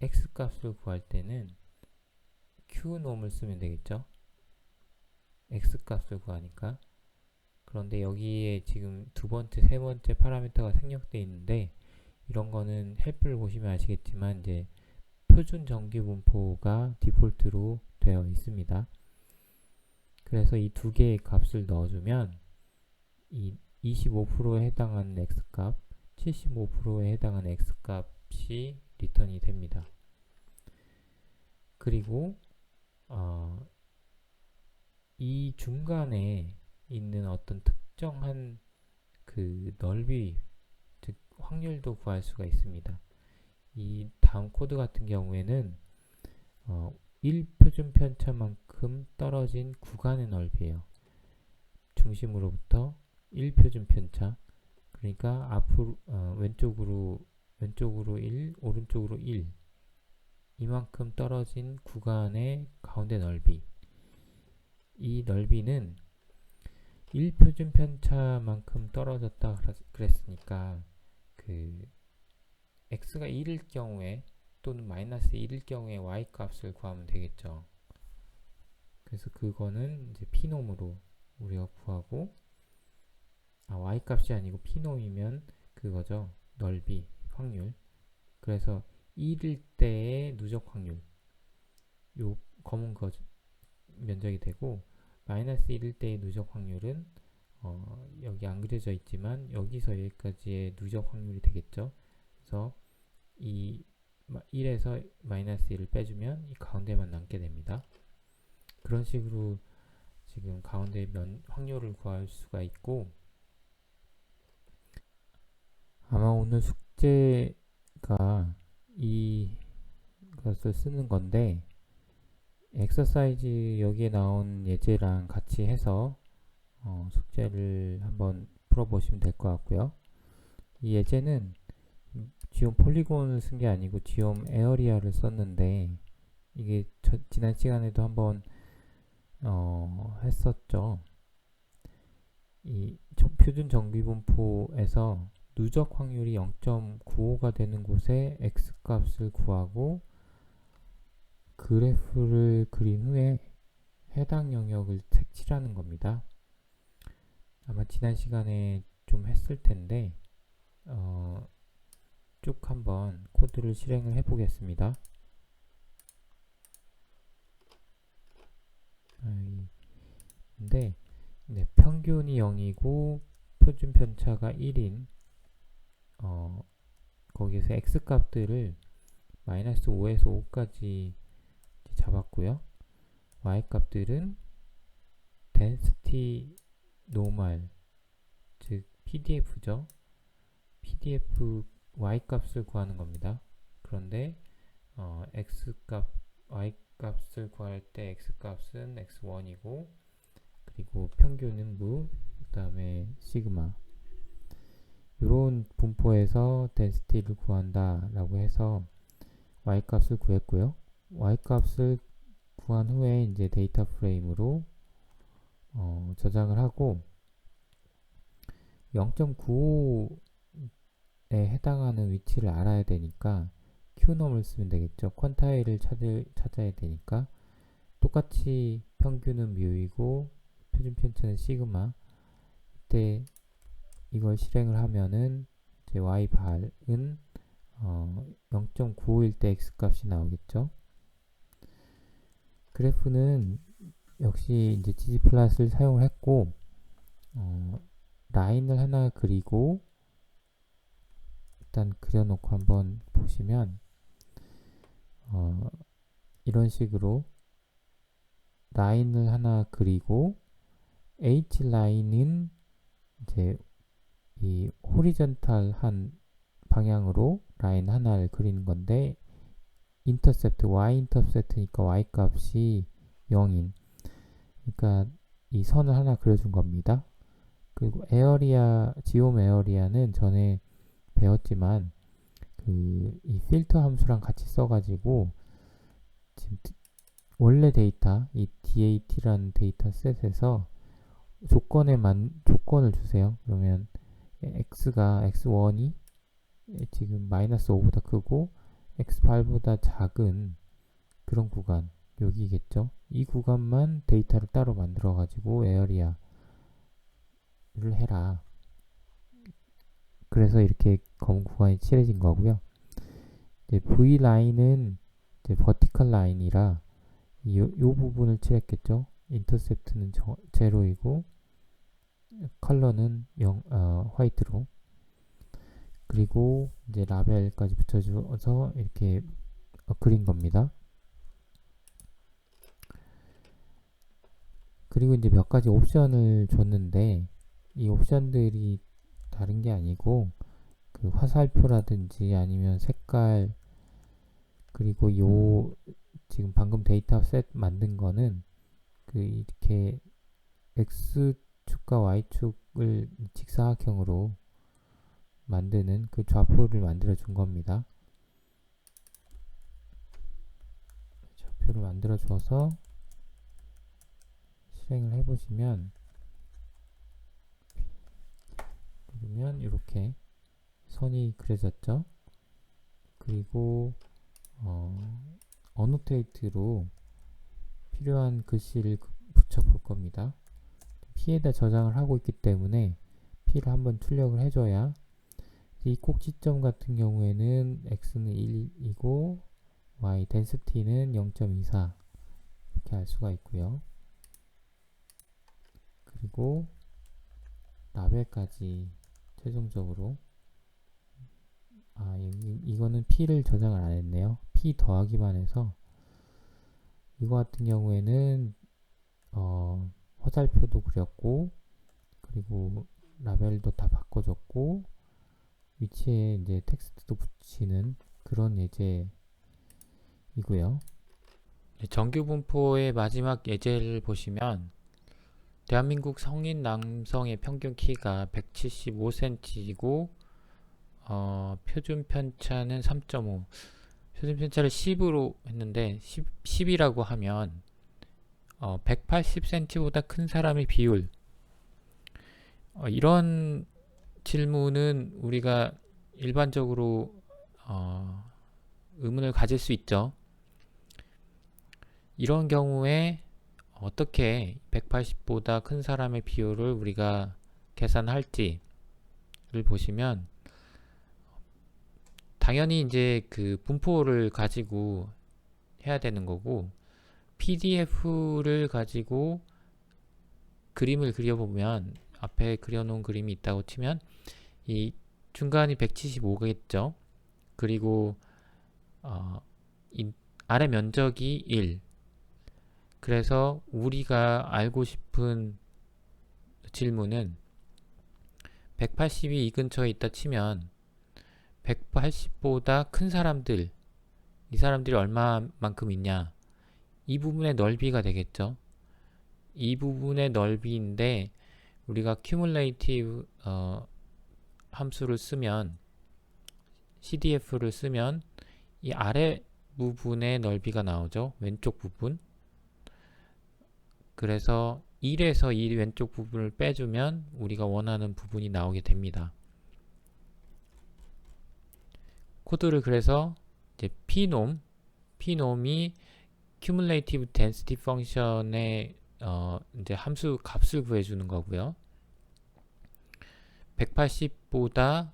A: x값을 구할 때는 qnom을 쓰면 되겠죠. x값을 구하니까. 그런데 여기에 지금 두 번째, 세 번째 파라미터가 생략되어 있는데 이런 거는 헬프를 보시면 아시겠지만 이제 표준 정규 분포가 디폴트로 되어 있습니다. 그래서 이 두 개의 값을 넣어주면 이 25%에 해당하는 x값, 75%에 해당하는 x값이 리턴이 됩니다. 그리고 이 중간에 있는 어떤 특정한 그 넓이, 즉 확률도 구할 수가 있습니다. 이 다음 코드 같은 경우에는 1표준 편차만큼 떨어진 구간의 넓이에요. 중심으로부터 1표준 편차, 그러니까 앞으로 왼쪽으로 1, 오른쪽으로 1, 이만큼 떨어진 구간의 가운데 넓이. 이 넓이는 1표준 편차만큼 떨어졌다 그랬으니까 그 x가 1일 경우에 또는 마이너스 1일 경우에 y 값을 구하면 되겠죠. 그래서 그거는 이제 피놈으로 우리가 구하고, y 값이 아니고 피놈이면 그거죠. 넓이, 확률. 그래서 1일 때의 누적 확률, 요 검은 거 면적이 되고, 마이너스 1일 때의 누적 확률은 여기 안 그려져 있지만 여기서 여기까지의 누적 확률이 되겠죠. 그래서 이 1에서 마이너스 1을 빼주면 이 가운데만 남게 됩니다. 그런 식으로 지금 가운데 확률을 구할 수가 있고, 아마 오늘 숙제가 이것을 쓰는 건데, 엑서사이즈 여기에 나온 예제랑 같이 해서 숙제를 한번 풀어보시면 될 것 같고요. 이 예제는 지옴 폴리곤을 쓴 게 아니고 지옴 에어리아를 썼는데, 이게 지난 시간에도 한번 했었죠. 이 표준 정비분포에서 누적 확률이 0.95가 되는 곳에 x값을 구하고 그래프를 그린 후에 해당 영역을 색칠하는 겁니다. 아마 지난 시간에 좀 했을 텐데 쭉 한번 코드를 실행을 해 보겠습니다. 근데 평균이 0이고 표준 편차가 1인 거기에서 x값들을 마이너스 5에서 5까지 잡았고요. y값들은 density normal, 즉 PDF죠. PDF y값을 구하는 겁니다. 그런데 y값을 구할 때 x값은 x1이고, 그리고 평균은 무, 그 다음에 시그마. 이런 분포에서 density를 구한다 라고 해서 y값을 구했고요. y값을 구한 후에 이제 데이터 프레임으로 저장을 하고 0.95에 해당하는 위치를 알아야 되니까 qnom을 쓰면 되겠죠. 퀀타일을 찾아야 되니까 똑같이 평균은 뮤이고 표준 편차는 시그마. 이때 이걸 실행을 하면은 이제 y발은 0.95일 때 x값이 나오겠죠. 그래프는 역시 이제 gg플롯을 사용을 했고, 라인을 하나 그리고 일단 그려놓고 한번 보시면 이런 식으로 라인을 하나 그리고 H라인은 이제 이 호리전탈한 방향으로 라인 하나를 그리는 건데, 인터셉트, y 인터셉트니까 y 값이 0인, 그러니까 이 선을 하나 그려준 겁니다. 그리고 에어리아, 지옴 에어리아는 전에 배웠지만 이 필터 함수랑 같이 써가지고 지금 원래 데이터, 이 DAT라는 데이터 셋에서 조건을 주세요. 그러면 x1이 지금 마이너스 5보다 크고 x8보다 작은 그런 구간, 여기겠죠. 이 구간만 데이터를 따로 만들어 가지고 에어리아를 해라. 그래서 이렇게 검은 구간이 칠해진 거고요. 이제 V 라인은 이제 버티컬 라인이라 요 부분을 칠했겠죠. 인터셉트는 제로이고 컬러는 화이트로. 그리고 이제 라벨까지 붙여줘서 이렇게 그린 겁니다. 그리고 이제 몇 가지 옵션을 줬는데 이 옵션들이 다른 게 아니고 그 화살표라든지 아니면 색깔, 그리고 요 지금 방금 데이터셋 만든 거는 그 이렇게 X축과 Y축을 직사각형으로 만드는 그 좌표를 만들어 준 겁니다. 좌표를 만들어 줘서 실행을 해보시면 누르면 이렇게 선이 그려졌죠. 그리고 어노테이트로 필요한 글씨를 붙여 볼 겁니다. P에다 저장을 하고 있기 때문에 P를 한번 출력을 해줘야, 이 꼭지점 같은 경우에는 X는 1이고 Y density는 0.24 이렇게 알 수가 있고요. 그리고 라벨까지 최종적으로 이거는 P를 저장을 안 했네요. P 더하기만 해서 이거 같은 경우에는 화살표도 그렸고 그리고 라벨도 다 바꿔줬고 위치에 이제 텍스트도 붙이는 그런 예제이고요. 정규 분포의 마지막 예제를 보시면 대한민국 성인 남성의 평균 키가 175cm이고 표준 편차는 3.5, 표준 편차를 10으로 했는데 10이라고 하면 180cm보다 큰 사람의 비율, 이런 질문은 우리가 일반적으로 의문을 가질 수 있죠. 이런 경우에 어떻게 180보다 큰 사람의 비율을 우리가 계산할지를 보시면, 당연히 이제 그 분포를 가지고 해야 되는 거고, PDF를 가지고 그림을 그려보면, 앞에 그려놓은 그림이 있다고 치면 이 중간이 175겠죠. 그리고 이 아래 면적이 1. 그래서 우리가 알고 싶은 질문은 180이 이 근처에 있다 치면 180보다 큰 사람들, 이 사람들이 얼마만큼 있냐, 이 부분의 넓이가 되겠죠. 이 부분의 넓이인데 우리가 cumulative 함수를 쓰면, CDF를 쓰면 이 아래 부분의 넓이가 나오죠. 왼쪽 부분. 그래서 1에서 이 왼쪽 부분을 빼주면 우리가 원하는 부분이 나오게 됩니다. 코드를 그래서 이제 pnom이 cumulative density function의 이제 함수 값을 구해주는 거고요. 180보다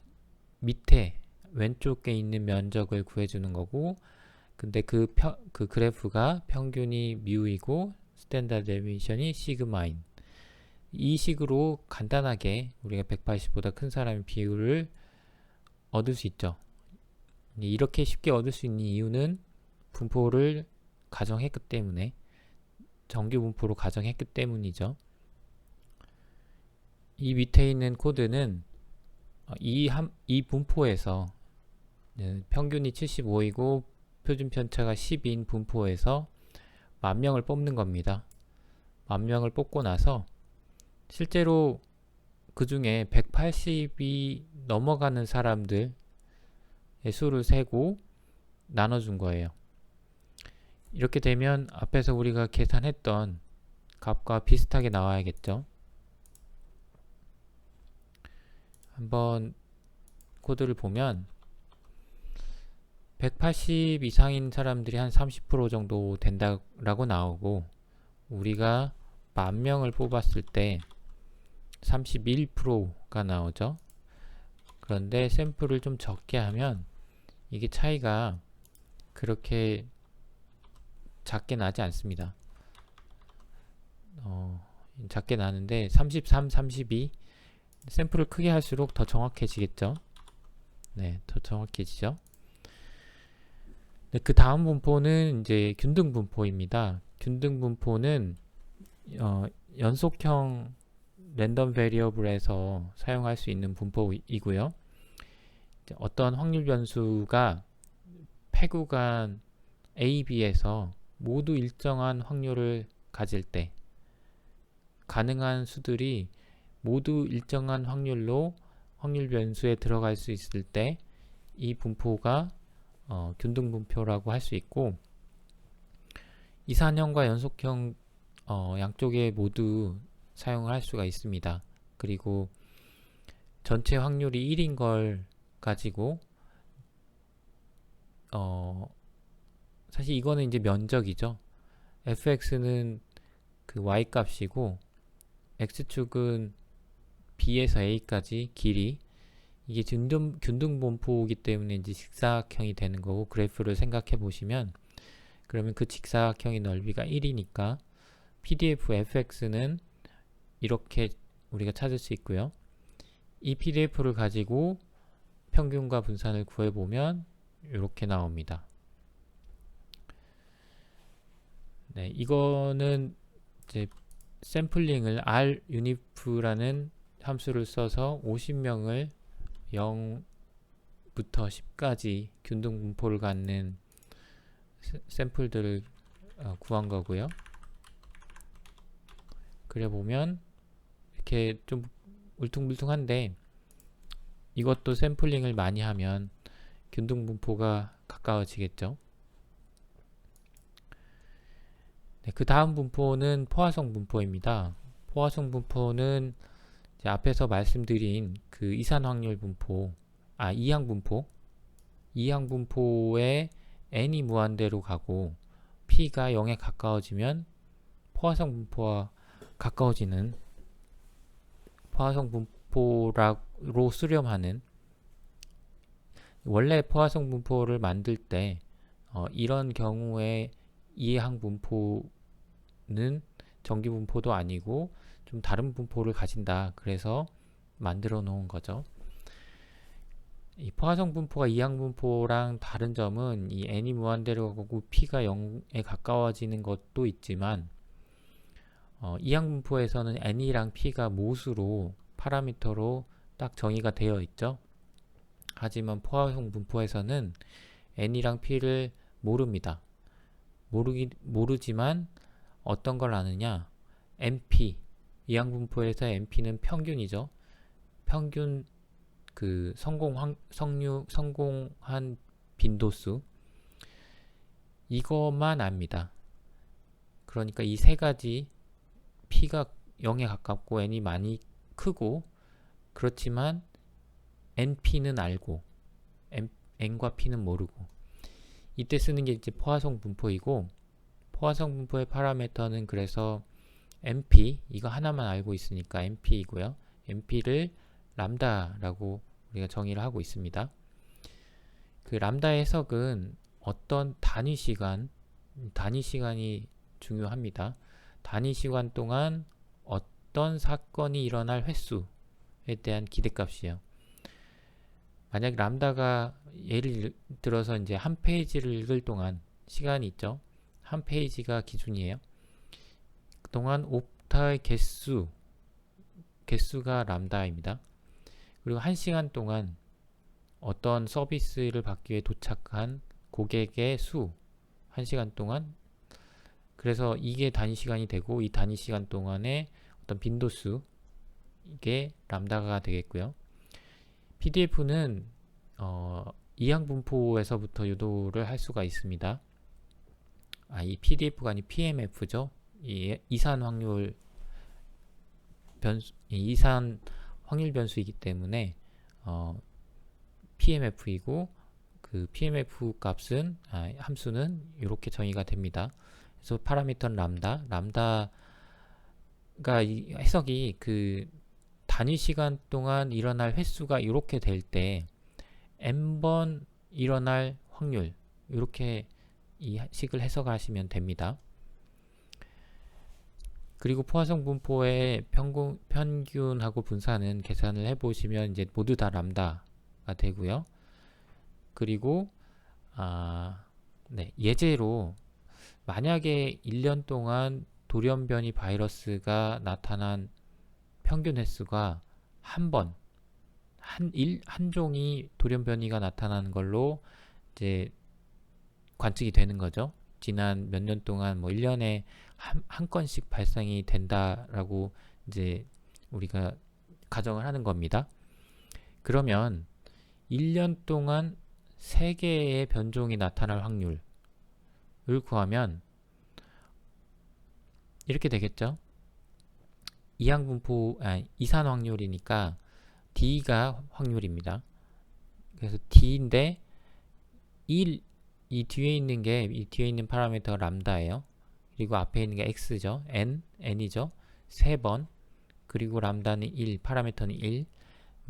A: 밑에 왼쪽에 있는 면적을 구해주는 거고, 근데 그 그래프가 평균이 뮤이고 스탠다드 데비에이션이 시그마인, 이 식으로 간단하게 우리가 180보다 큰 사람의 비율을 얻을 수 있죠. 이렇게 쉽게 얻을 수 있는 이유는 분포를 가정했기 때문에, 정규 분포로 가정했기 때문이죠. 이 밑에 있는 코드는 이 분포에서 평균이 75이고 표준 편차가 10인 분포에서 10,000명을 뽑는 겁니다. 10,000명을 뽑고 나서 실제로 그 중에 180이 넘어가는 사람들의 수를 세고 나눠준 거예요. 이렇게 되면 앞에서 우리가 계산했던 값과 비슷하게 나와야겠죠. 한번 코드를 보면 180 이상인 사람들이 한 30% 정도 된다라고 나오고, 우리가 10,000명을 뽑았을 때 31%가 나오죠. 그런데 샘플을 좀 적게 하면 이게 차이가 그렇게 작게 나지 않습니다. 작게 나는데 33, 32, 샘플을 크게 할수록 더 정확해지겠죠. 네, 더 정확해지죠. 네, 그 다음 분포는 이제 균등 분포입니다. 균등 분포는 연속형 랜덤 베리어블에서 사용할 수 있는 분포이고요. 어떤 확률 변수가 패구간 A, B에서 모두 일정한 확률을 가질 때 가능한 수들이 모두 일정한 확률로 확률 변수에 들어갈 수 있을 때 이 분포가 균등 분포라고 할 수 있고, 이산형과 연속형 양쪽에 모두 사용을 할 수가 있습니다. 그리고 전체 확률이 1인 걸 가지고 사실 이거는 이제 면적이죠. fx는 그 y 값이고 x축은 b에서 a까지 길이, 이게 균등 분포이기 때문에 이제 직사각형이 되는 거고, 그래프를 생각해 보시면 그러면 그 직사각형의 넓이가 1이니까 PDF fx는 이렇게 우리가 찾을 수 있고요. 이 PDF를 가지고 평균과 분산을 구해보면 이렇게 나옵니다. 네, 이거는 이제 샘플링을 runif라는 함수를 써서 50명을 0부터 10까지 균등 분포를 갖는 샘플들을 구한 거고요. 그래 보면 이렇게 좀 울퉁불퉁한데, 이것도 샘플링을 많이 하면 균등 분포가 가까워지겠죠. 네, 그 다음 분포는 포화성 분포입니다. 포화성 분포는 이제 앞에서 말씀드린 그 이산 확률 분포, 이항 분포, 이항 분포에 n이 무한대로 가고 p가 0에 가까워지면 포화성 분포와 가까워지는 포화성 분포로 수렴하는, 원래 포화성 분포를 만들 때 이런 경우에 이항 분포는 정기 분포도 아니고 좀 다른 분포를 가진다, 그래서 만들어 놓은 거죠. 이 포화성 분포가 이항 분포랑 다른 점은 이 n이 무한대로 가고 p가 0에 가까워지는 것도 있지만, 이항 분포에서는 n이랑 p가 모수로 파라미터로 딱 정의가 되어 있죠. 하지만 포화성 분포에서는 n이랑 p를 모릅니다. 모르지만 어떤 걸 아느냐? NP, 이항 분포에서 NP는 평균이죠. 평균 그 성공한 빈도수, 이것만 압니다. 그러니까 이 세 가지, P가 0에 가깝고 N이 많이 크고, 그렇지만 NP는 알고 N과 P는 모르고, 이때 쓰는 게 이제 포화성 분포이고, 포화성 분포의 파라미터는 그래서 NP, 이거 하나만 알고 있으니까 NP이고요. NP를 람다라고 우리가 정의를 하고 있습니다. 그 람다의 해석은 어떤 단위 시간이 중요합니다. 단위 시간 동안 어떤 사건이 일어날 횟수에 대한 기대값이에요. 만약 람다가 예를 들어서 이제 한 페이지를 읽을 동안 시간이 있죠. 한 페이지가 기준이에요. 그동안 옵타의 개수가 람다입니다. 그리고 1시간 동안 어떤 서비스를 받기 위해 도착한 고객의 수, 1시간 동안, 그래서 이게 단위 시간이 되고, 이 단위 시간 동안의 어떤 빈도수, 이게 람다가 되겠고요. PDF는 이항 분포에서부터 유도를 할 수가 있습니다. 이 PDF가 아니 PMF죠. 이 이산 확률 변수이기 때문에 PMF이고, 그 PMF 값은 함수는 이렇게 정의가 됩니다. 그래서 파라미터는 람다가 이 해석이 그 단위 시간 동안 일어날 횟수가 이렇게 될 때 n번 일어날 확률, 이렇게 이 식을 해석하시면 됩니다. 그리고 포화성 분포의 평균하고 분산은 계산을 해보시면 이제 모두 다 람다가 되고요. 그리고 네, 예제로 만약에 1년 동안 돌연변이 바이러스가 나타난 평균 횟수가 한 종이 돌연변이가 나타나는 걸로 이제 관측이 되는 거죠. 지난 몇 년 동안 뭐 1년에 한 건씩 발생이 된다라고 이제 우리가 가정을 하는 겁니다. 그러면 1년 동안 3개의 변종이 나타날 확률을 구하면 이렇게 되겠죠. 이산 확률이니까 D가 확률입니다. 그래서 D인데 이 뒤에 있는 파라미터가 람다예요. 그리고 앞에 있는 게 x죠. n이죠. 3번. 그리고 람다는 1, 파라미터는 1.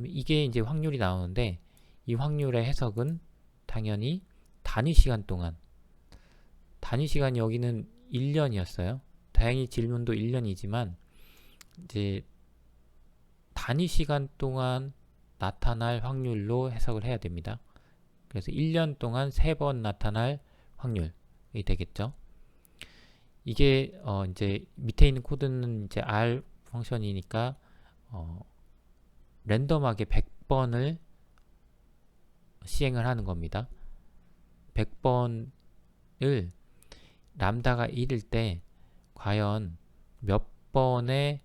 A: 이게 이제 확률이 나오는데 이 확률의 해석은 당연히 단위 시간이 여기는 1년이었어요. 다행히 질문도 1년이지만 이제 단위 시간 동안 나타날 확률로 해석을 해야 됩니다. 그래서 1년 동안 3번 나타날 확률이 되겠죠. 이게 이제 밑에 있는 코드는 이제 R 펑션이니까 랜덤하게 100번을 시행을 하는 겁니다. 100번을 람다가 1일 때 과연 몇 번의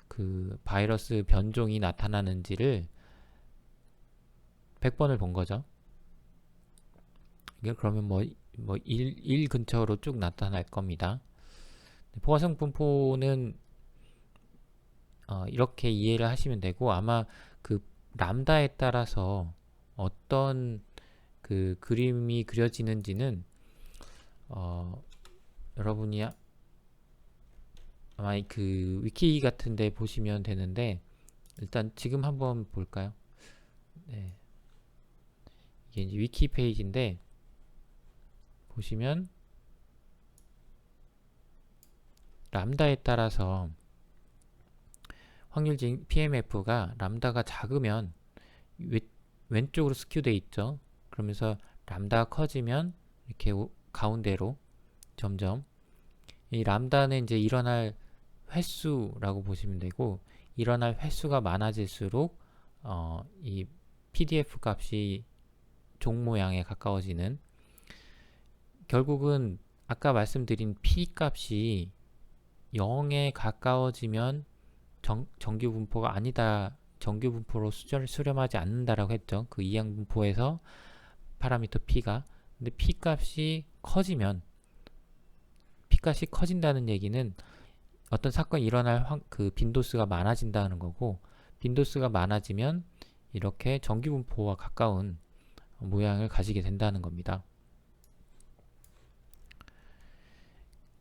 A: 그 바이러스 변종이 나타나는지를 100번을 본 거죠. 이게 그러면 뭐 1 근처로 쭉 나타날 겁니다. 포화성 분포는 이렇게 이해를 하시면 되고, 아마 그 람다에 따라서 어떤 그 그림이 그려지는지는 여러분이 아마 그 위키 같은 데 보시면 되는데, 일단 지금 한번 볼까요? 네. 이게 이제 위키 페이지인데 보시면 람다에 따라서 확률진 PMF가 람다가 작으면 왼쪽으로 스큐 돼 있죠. 그러면서 람다가 커지면 이렇게 가운데로 점점, 이 람다는 이제 일어날 횟수라고 보시면 되고, 일어날 횟수가 많아질수록 이 PDF 값이 종 모양에 가까워지는, 결국은 아까 말씀드린 P 값이 0에 가까워지면 정규 분포가 아니다, 정규 분포로 수렴하지 않는다라고 했죠. 그 이항 분포에서 파라미터 P가. 근데 P 값이 커진다는 얘기는 어떤 사건이 일어날 그 빈도수가 많아진다는 거고, 빈도수가 많아지면 이렇게 정규 분포와 가까운 모양을 가지게 된다는 겁니다.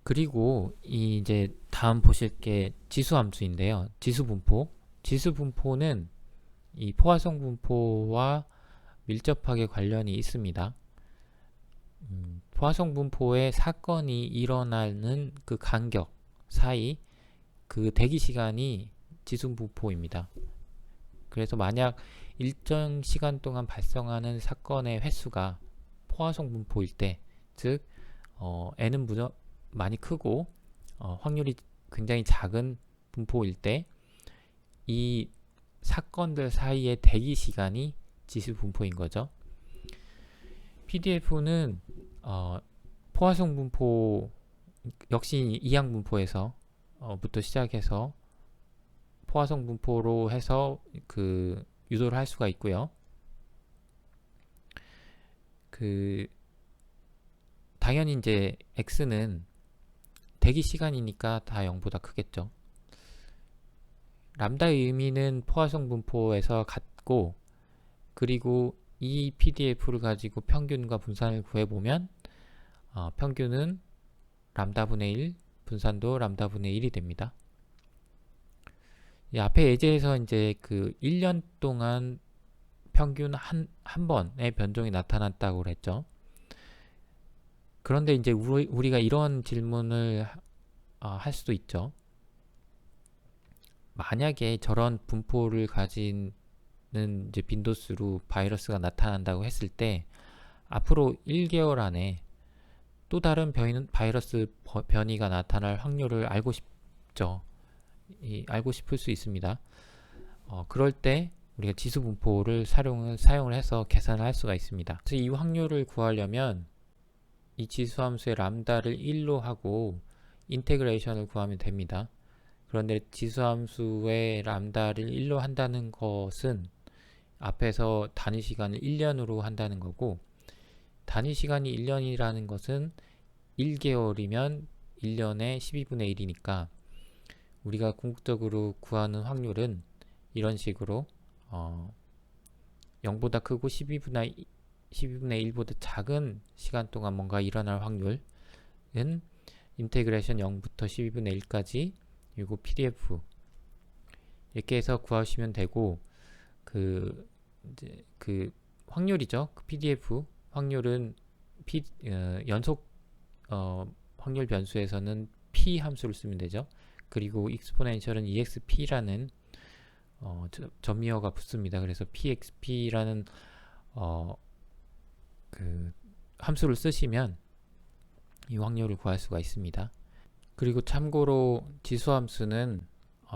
A: 그리고 이제 다음 보실 게 지수 함수인데요. 지수 분포는 이 포화성 분포와 밀접하게 관련이 있습니다. 포화성 분포의 사건이 일어나는 그 간격 사이 그 대기 시간이 지수 분포입니다. 그래서 만약 일정 시간 동안 발생하는 사건의 횟수가 포화성 분포일 때, 즉 n은 많이 크고 확률이 굉장히 작은 분포일 때, 이 사건들 사이의 대기 시간이 지수 분포인 거죠. PDF는 포화성 분포 역시 이항 분포에서 부터 시작해서 포화성 분포로 해서 그 유도를 할 수가 있고요. 그 당연히 이제 x는 대기 시간이니까 다 0보다 크겠죠. 람다의 의미는 포화성 분포에서 같고, 그리고 이 PDF를 가지고 평균과 분산을 구해보면 평균은 람다분의 1, 분산도 람다분의 1이 됩니다. 이 앞에 예제에서 이제 그 1년 동안 평균 한 번의 변종이 나타났다고 그랬죠. 그런데 이제 우리가 이런 질문을 할 수도 있죠. 만약에 저런 분포를 가지는 이제 빈도수로 바이러스가 나타난다고 했을 때 앞으로 1개월 안에 또 다른 바이러스 변이가 나타날 확률을 알고 싶죠. 알고 싶을 수 있습니다. 그럴 때 우리가 지수 분포를 사용을 해서 계산을 할 수가 있습니다. 그래서 이 확률을 구하려면 이 지수함수의 람다를 1로 하고 인테그레이션을 구하면 됩니다. 그런데 지수함수의 람다를 1로 한다는 것은 앞에서 단위 시간을 1년으로 한다는 거고, 단위 시간이 1년이라는 것은 1개월이면 1년에 12분의 1이니까 우리가 궁극적으로 구하는 확률은 이런 식으로 0보다 크고 12분의 1보다 작은 시간 동안 뭔가 일어날 확률은 인테그레이션 0부터 12분의 1까지 그리고 PDF 이렇게 해서 구하시면 되고, 그 확률이죠. 그 PDF 확률은 연속 확률 변수에서는 p 함수를 쓰면 되죠. 그리고 익스포넨셜은 exp라는 점미어가 붙습니다. 그래서 pxp라는 그 함수를 쓰시면 이 확률을 구할 수가 있습니다. 그리고 참고로 지수함수는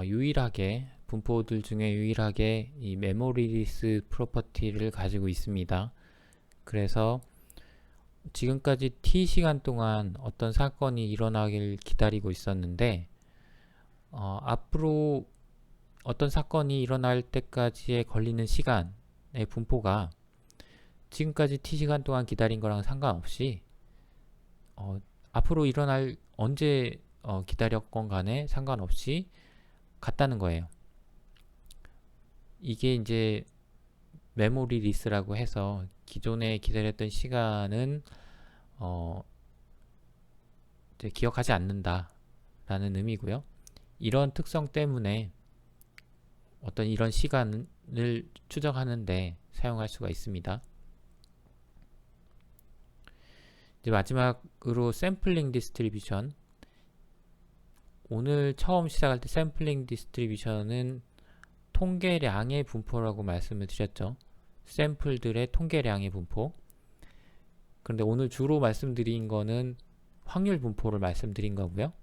A: 유일하게 분포들 중에 유일하게 이 메모리리스 프로퍼티를 가지고 있습니다. 그래서 지금까지 t 시간 동안 어떤 사건이 일어나길 기다리고 있었는데 앞으로 어떤 사건이 일어날 때까지에 걸리는 시간의 분포가 지금까지 t 시간 동안 기다린 거랑 상관없이 앞으로 일어날 언제 기다렸건 간에 상관없이 같다는 거예요. 이게 이제 메모리 리스라고 해서 기존에 기다렸던 시간은 이제 기억하지 않는다 라는 의미고요. 이런 특성 때문에 어떤 이런 시간을 추정하는데 사용할 수가 있습니다. 이제 마지막으로 샘플링 디스트리뷰션. 오늘 처음 시작할 때 샘플링 디스트리뷰션은 통계량의 분포라고 말씀을 드렸죠. 샘플들의 통계량의 분포. 그런데 오늘 주로 말씀드린 거는 확률 분포를 말씀드린 거고요.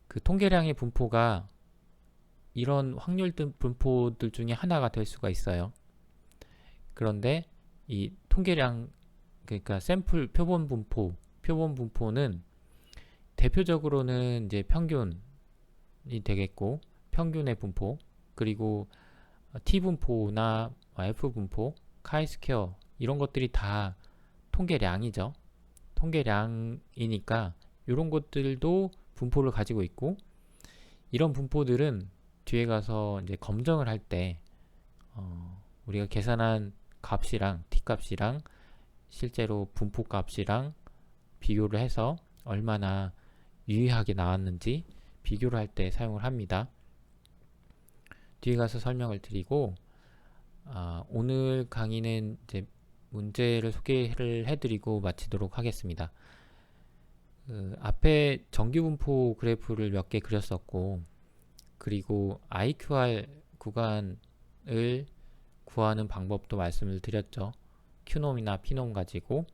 A: 그 통계량의 분포가 이런 확률 분포들 중에 하나가 될 수가 있어요. 그런데 이 통계량, 그러니까 샘플 표본 분포는 대표적으로는 이제 평균이 되겠고, 평균의 분포, 그리고 t 분포나 f 분포, 카이스퀘어 이런 것들이 다 통계량이죠. 통계량이니까 이런 것들도 분포를 가지고 있고, 이런 분포들은 뒤에 가서 이제 검정을 할 때 우리가 계산한 값이랑 t 값이랑 실제로 분포 값이랑 비교를 해서 얼마나 유의하게 나왔는지 비교를 할 때 사용을 합니다. 뒤에 가서 설명을 드리고, 오늘 강의는 이제 문제를 소개를 해드리고 마치도록 하겠습니다. 앞에 정규분포 그래프를 몇 개 그렸었고, 그리고 IQR 구간을 구하는 방법도 말씀을 드렸죠. Q놈이나 P놈 가지고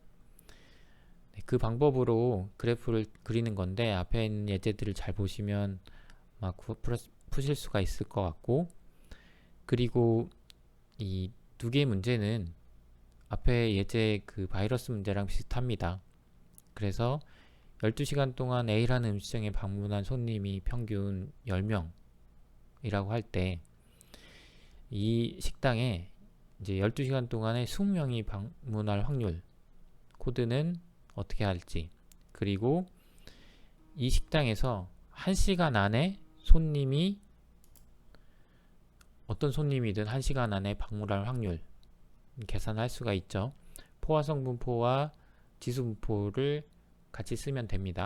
A: 그 방법으로 그래프를 그리는 건데, 앞에 있는 예제들을 잘 보시면 막 푸실 수가 있을 것 같고, 그리고 이 두 개의 문제는 앞에 예제 그 바이러스 문제랑 비슷합니다. 그래서 12시간 동안 A라는 음식점에 방문한 손님이 평균 10명이라고 할 때, 이 식당에 이제 12시간 동안에 20명이 방문할 확률 코드는 어떻게 할지, 그리고 이 식당에서 1시간 안에 손님이 어떤 손님이든 1시간 안에 방문할 확률 계산할 수가 있죠. 포화성 분포와 지수 분포를 같이 쓰면 됩니다.